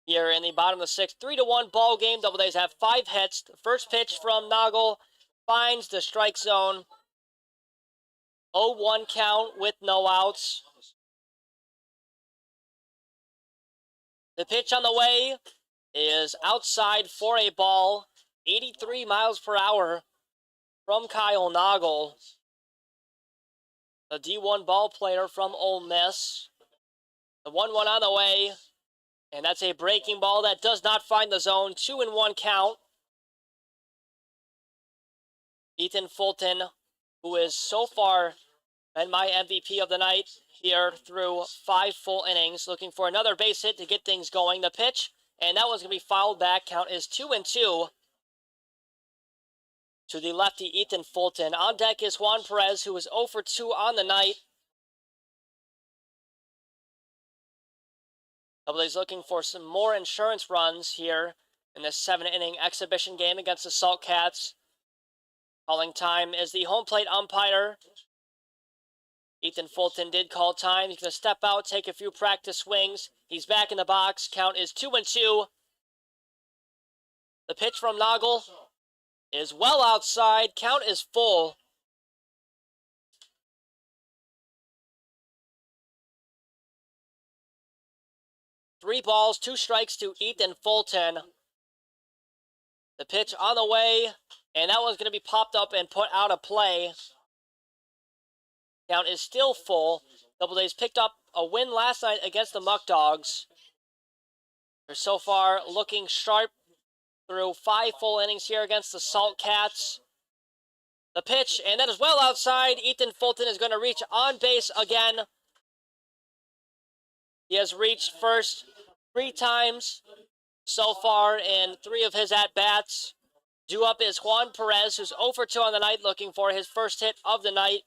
here in the bottom of the 6th. 3-1 ball game. Doubledays have 5 hits. The first pitch from Noggle finds the strike zone. 0-1 count with no outs. The pitch on the way is outside for a ball. 83 miles per hour from Kyle Noggle, the D1 ball player from Ole Miss. The 1-1 on the way, and that's a breaking ball that does not find the zone. 2-1 count. Ethan Fulton, who is so far been my MVP of the night here through 5 full innings, looking for another base hit to get things going. The pitch, and that one's going to be fouled back. Count is 2-2 to the lefty Ethan Fulton. On deck is Juan Perez, who is 0 for 2 on the night. Doubledays looking for some more insurance runs here in this 7-inning exhibition game against the Salt Cats. Calling time is the home plate umpire. Ethan Fulton did call time. He's going to step out, take a few practice swings. He's back in the box. Count is 2-2. The pitch from Noggle is well outside. Count is full. Three balls, 2 strikes to Ethan Fulton. The pitch on the way, and that one's going to be popped up and put out of play. Count is still full. Doubledays picked up a win last night against the Muckdogs. They're so far looking sharp through 5 full innings here against the Salt Cats. The pitch, and that is well outside. Ethan Fulton is going to reach on base again. He has reached first 3 times so far in 3 of his at-bats. Due up is Juan Perez, who's 0 for 2 on the night, looking for his first hit of the night.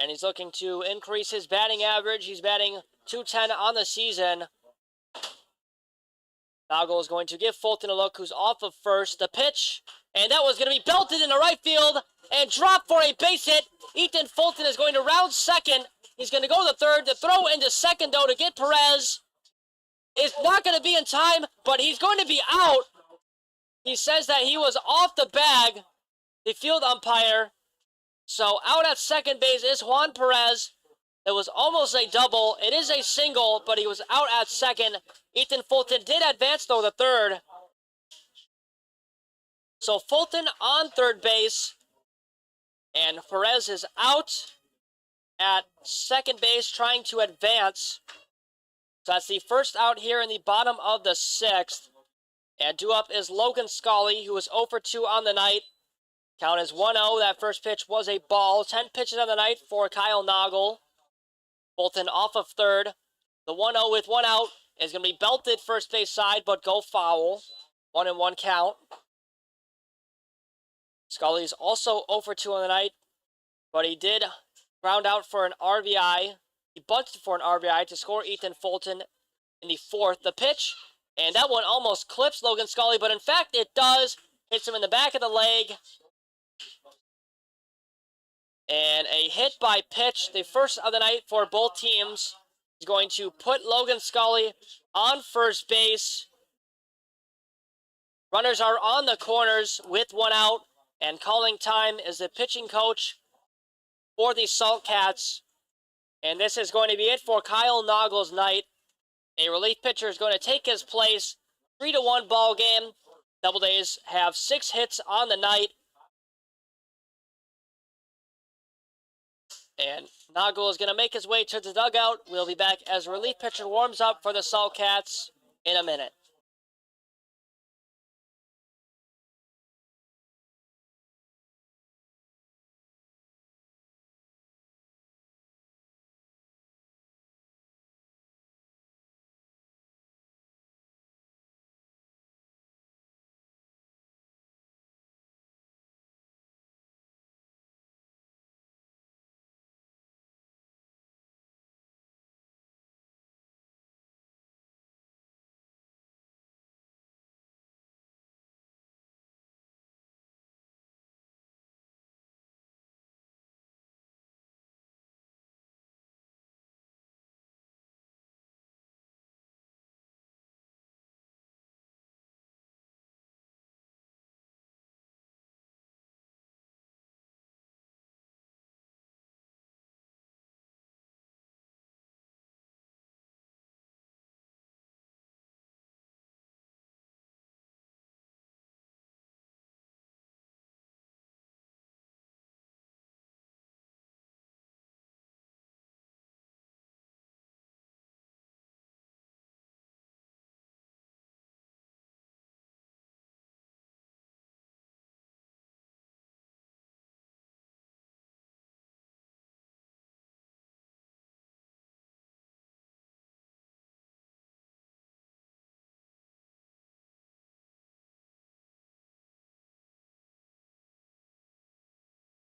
And he's looking to increase his batting average. He's batting .210 on the season. Noggle is going to give Fulton a look, who's off of first. The pitch, and that was going to be belted into right field and dropped for a base hit. Ethan Fulton is going to round second. He's going to go to third. The throw into second, though, to get Perez is not going to be in time, but he's going to be out. He says that he was off the bag, the field umpire. So out at second base is Juan Perez. It was almost a double. It is a single, but he was out at second. Ethan Fulton did advance, though, to third. So Fulton on third base, and Perez is out at second base trying to advance. So that's the first out here in the bottom of the 6th. And due up is Logan Scully, who was 0 for 2 on the night. Count is 1-0. That first pitch was a ball. 10 pitches on the night for Kyle Noggle. Fulton off of third. The 1-0 with 1 out is going to be belted first base side, but go foul. 1-1 count. Scully's also 0 for 2 on the night, but he did ground out for an RBI. He bunted for an RBI to score Ethan Fulton in the 4th. The pitch, and that one almost clips Logan Scully, but in fact it does. Hits him in the back of the leg. And a hit by pitch, the first of the night for both teams, is going to put Logan Scully on first base. Runners are on the corners with 1 out. And calling time is the pitching coach for the Salt Cats. And this is going to be it for Kyle Nagel's night. A relief pitcher is going to take his place. 3-1 ball game. Doubledays have 6 hits on the night. And Nagel is going to make his way to the dugout. We'll be back as relief pitcher warms up for the Salt Cats in a minute.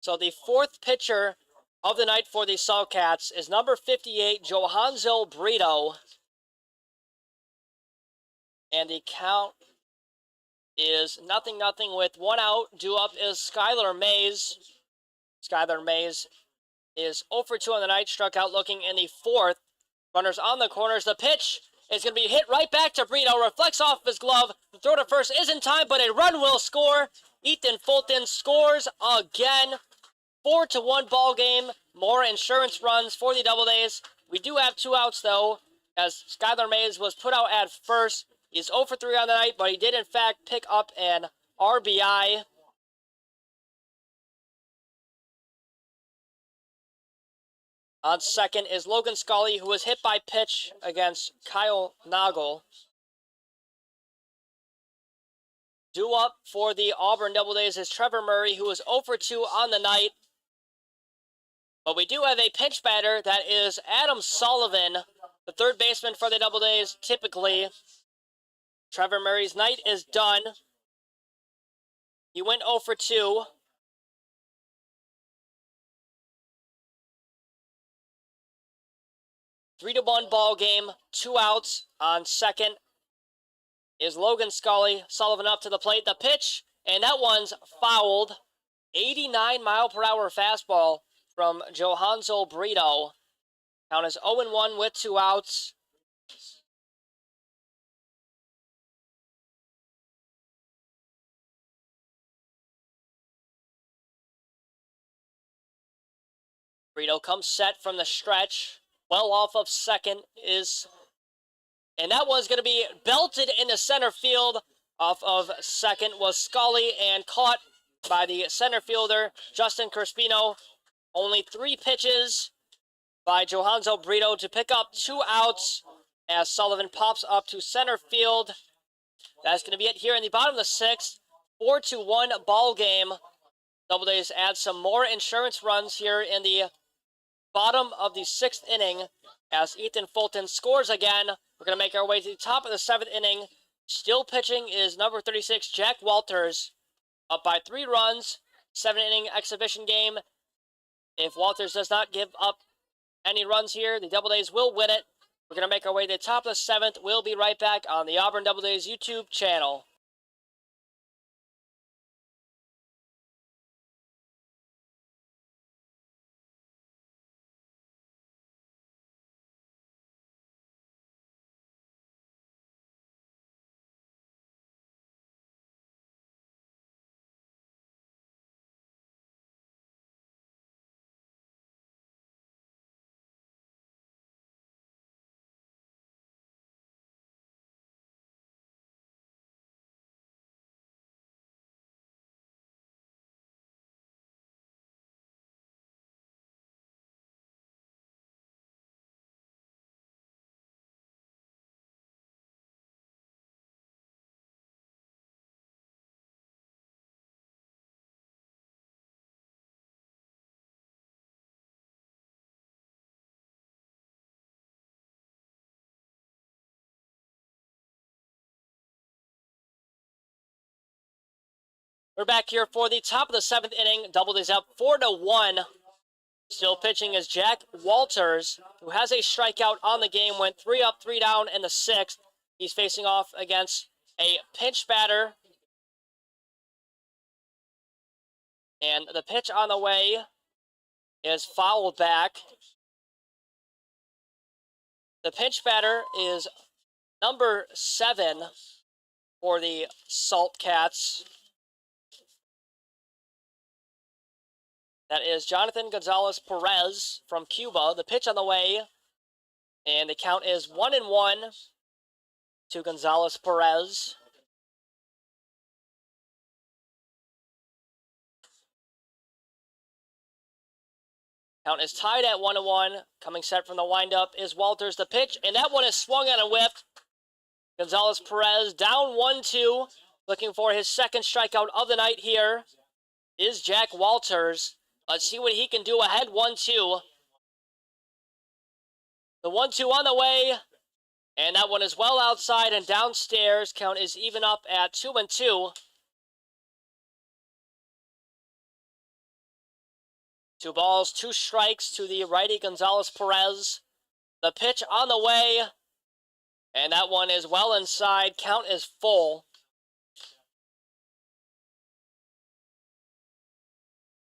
So the 4th pitcher of the night for the Salt Cats is number 58, Johanzo Brito. And the count is 0-0 with 1 out. Due up is Skylar Mays. Skylar Mays is 0 for 2 on the night, struck out looking in the 4th. Runners on the corners. The pitch is going to be hit right back to Brito. Reflects off his glove. The throw to first is in time, but a run will score. Ethan Fulton scores again. 4-1 ball game. More insurance runs for the Doubledays. We do have 2 outs, though, as Skylar Mays was put out at first. He's 0 for 3 on the night, but he did, in fact, pick up an RBI. On second is Logan Scully, who was hit by pitch against Kyle Nagel. Due up for the Auburn Doubledays is Trevor Murray, who was 0 for 2 on the night. But we do have a pinch batter, that is Adam Sullivan, the third baseman for the Doubledays. Typically, Trevor Murray's night is done. He went 0 for 2. Three-1 ball game, 2 outs. On second is Logan Scully. Sullivan up to the plate. The pitch, and that one's fouled. 89-mile-per-hour fastball from Johanzo Brito. Count is 0-1 with 2 outs. Brito comes set from the stretch. Well off of second is... And that one's going to be belted into center field. Off of second was Scully and caught by the center fielder, Justin Crispino. Only 3 pitches by Johanzo Brito to pick up 2 outs as Sullivan pops up to center field. That's going to be it here in the bottom of the 6th. 4-1 ball game. Doubledays add some more insurance runs here in the bottom of the 6th inning as Ethan Fulton scores again. We're going to make our way to the top of the 7th inning. Still pitching is number 36, Jack Walters, up by 3 runs. 7-inning exhibition game. If Walters does not give up any runs here, the Doubledays will win it. We're going to make our way to the top of the 7th. We'll be right back on the Auburn Doubledays YouTube channel. We're back here for the top of the 7th inning. Doubledays up 4-1. Still pitching is Jack Walters, who has a strikeout on the game. Went 3 up, 3 down in the 6th. He's facing off against a pinch batter. And the pitch on the way is fouled back. The pinch batter is number 7 for the Salt Cats. That is Jonathan Gonzalez Perez from Cuba. The pitch on the way, and the count is 1-1 to Gonzalez Perez. Count is tied at 1-1. Coming set from the windup is Walters. The pitch, and that one is swung on and whiffed. Gonzalez Perez down 1-2. Looking for his second strikeout of the night here is Jack Walters. Let's see what he can do ahead 1-2. The 1-2 on the way, and that one is well outside and downstairs. Count is even up at 2-2. 2 balls, 2 strikes to the righty Gonzalez Perez. The pitch on the way, and that one is well inside. Count is full.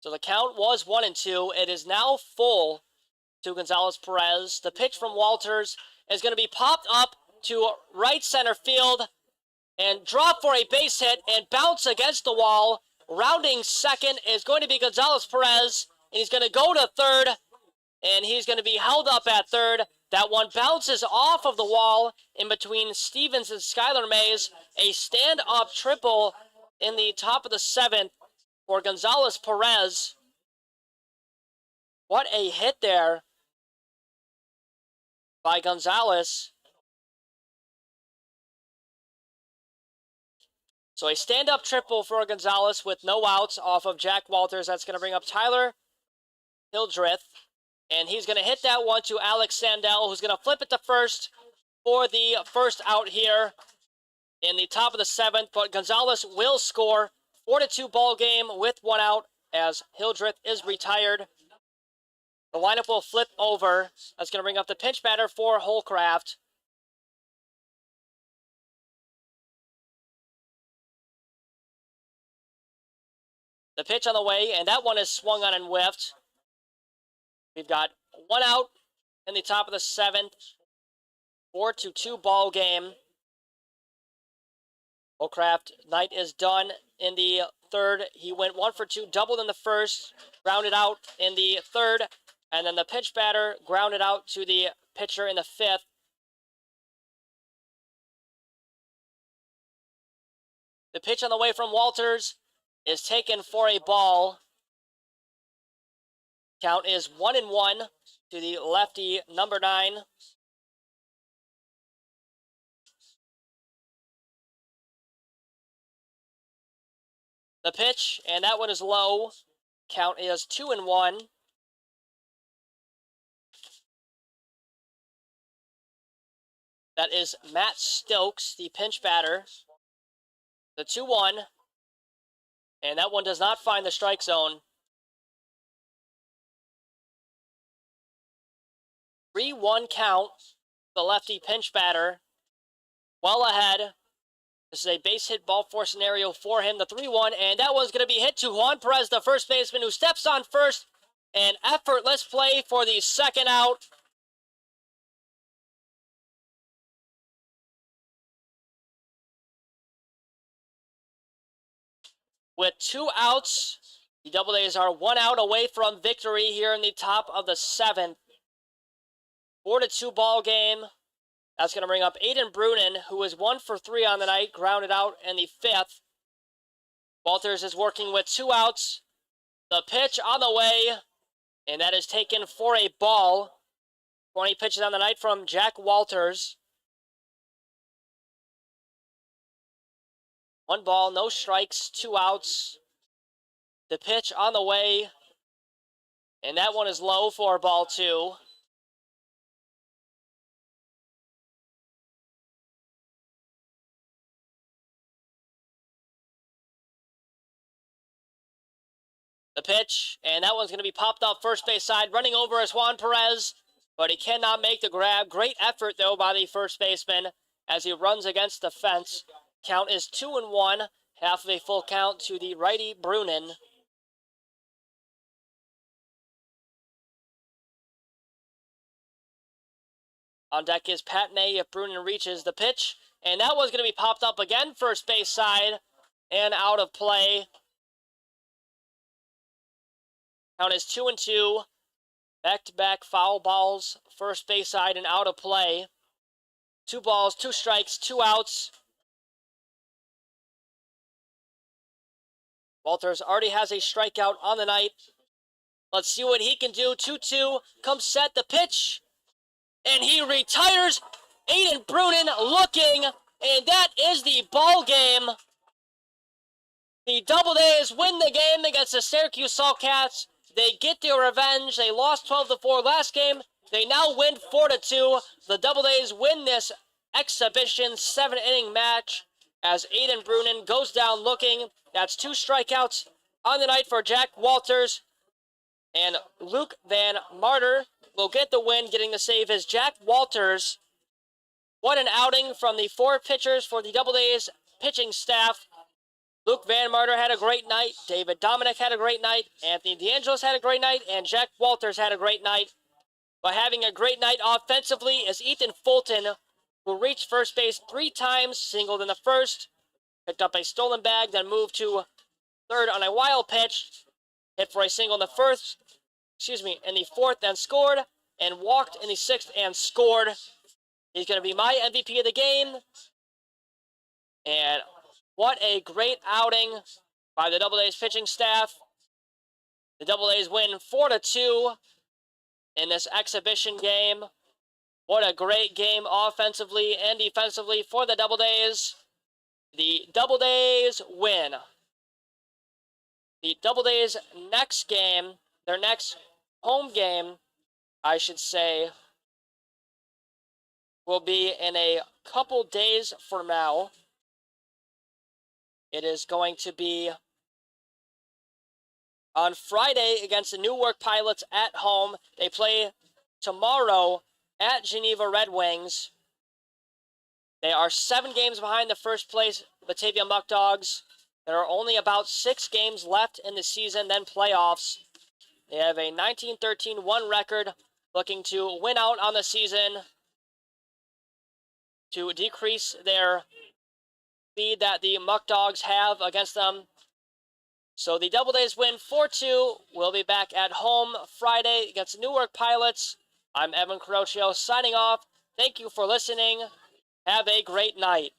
So the count was 1-2. It is now full to Gonzalez Perez. The pitch from Walters is going to be popped up to right center field and drop for a base hit and bounce against the wall. Rounding second is going to be Gonzalez Perez, and he's going to go to third, and he's going to be held up at third. That one bounces off of the wall in between Stevens and Skylar Mays. A stand-up triple in the top of the 7th for Gonzalez Perez. What a hit there by Gonzalez. So a stand-up triple for Gonzalez with no outs off of Jack Walters. That's going to bring up Tyler Hildreth. And he's going to hit that one to Alex Sandell, who's going to flip it to first for the first out here in the top of the 7th. But Gonzalez will score. 4-2 ball game with 1 out as Hildreth is retired. The lineup will flip over. That's going to bring up the pinch batter for Holcraft. The pitch on the way, and that one is swung on and whiffed. We've got 1 out in the top of the 7th. 4-2 ball game. Holcraft night is done in the 3rd. He went 1 for 2, doubled in the 1st, grounded out in the 3rd, and then the pinch batter grounded out to the pitcher in the 5th. The pitch on the way from Walters is taken for a ball. Count is 1-1 to the lefty, number 9. The pitch, and that one is low. Count is 2-1. That is Matt Stokes, the pinch batter. The 2-1. And that one does not find the strike zone. 3-1 count. The lefty pinch batter. Well ahead. This is a base hit ball four scenario for him. The 3-1, and that one's going to be hit to Juan Perez, the first baseman, who steps on first. An effortless play for the second out. With 2 outs, the Doubledays are 1 out away from victory here in the top of the 7th. 4-2 ball game. That's going to bring up Aiden Brunin, who is 1 for 3 on the night, grounded out in the 5th. Walters is working with 2 outs. The pitch on the way, and that is taken for a ball. 20 pitches on the night from Jack Walters. 1 ball, no strikes, 2 outs. The pitch on the way, and that one is low for ball 2. The pitch, and that one's going to be popped off first base side. Running over is Juan Perez, but he cannot make the grab. Great effort, though, by the first baseman as he runs against the fence. Count is 2-1, half of a full count to the righty Brunin. On deck is Pat May if Brunin reaches the pitch, and that one's going to be popped up again, first base side, and out of play. Count is 2-2. Back-to-back foul balls, first base side and out of play. 2 balls, 2 strikes, 2 outs. Walters already has a strikeout on the night. Let's see what he can do. 2-2, comes set, the pitch, and he retires. Aiden Brunin looking, and that is the ball game. The Doubledays win the game against the Syracuse Saltcats. They get their revenge. They lost 12-4 last game. They now win 4-2. The Doubledays win this exhibition 7-inning match as Aiden Brunin goes down looking. That's 2 strikeouts on the night for Jack Walters. And Luke Van Martyr will get the win, getting the save is Jack Walters. What an outing from the 4 pitchers for the Doubledays pitching staff. Luke Van Martyr had a great night. David Dominic had a great night. Anthony DeAngelis had a great night. And Jack Walters had a great night. But having a great night offensively is Ethan Fulton, who reached first base 3 times, singled in the first, picked up a stolen bag, then moved to third on a wild pitch, hit for a single in the in the fourth, then scored, and walked in the 6th and scored. He's going to be my MVP of the game. And what a great outing by the Doubledays pitching staff. The Doubledays win 4-2 in this exhibition game. What a great game offensively and defensively for the Doubledays. The Doubledays win. The Doubledays next game, their next home game, I should say, will be in a couple days from now. It is going to be on Friday against the Newark Pilots at home. They play tomorrow at Geneva Red Wings. They are 7 games behind the first place Batavia Muckdogs. There are only about 6 games left in the season, then playoffs. They have a 19-13-1 record, looking to win out on the season to decrease their speed that the Muckdogs have against them. So the Doubledays win 4-2. We'll be back at home Friday against Newark Pilots. I'm Evan Carocchio signing off. Thank you for listening. Have a great night.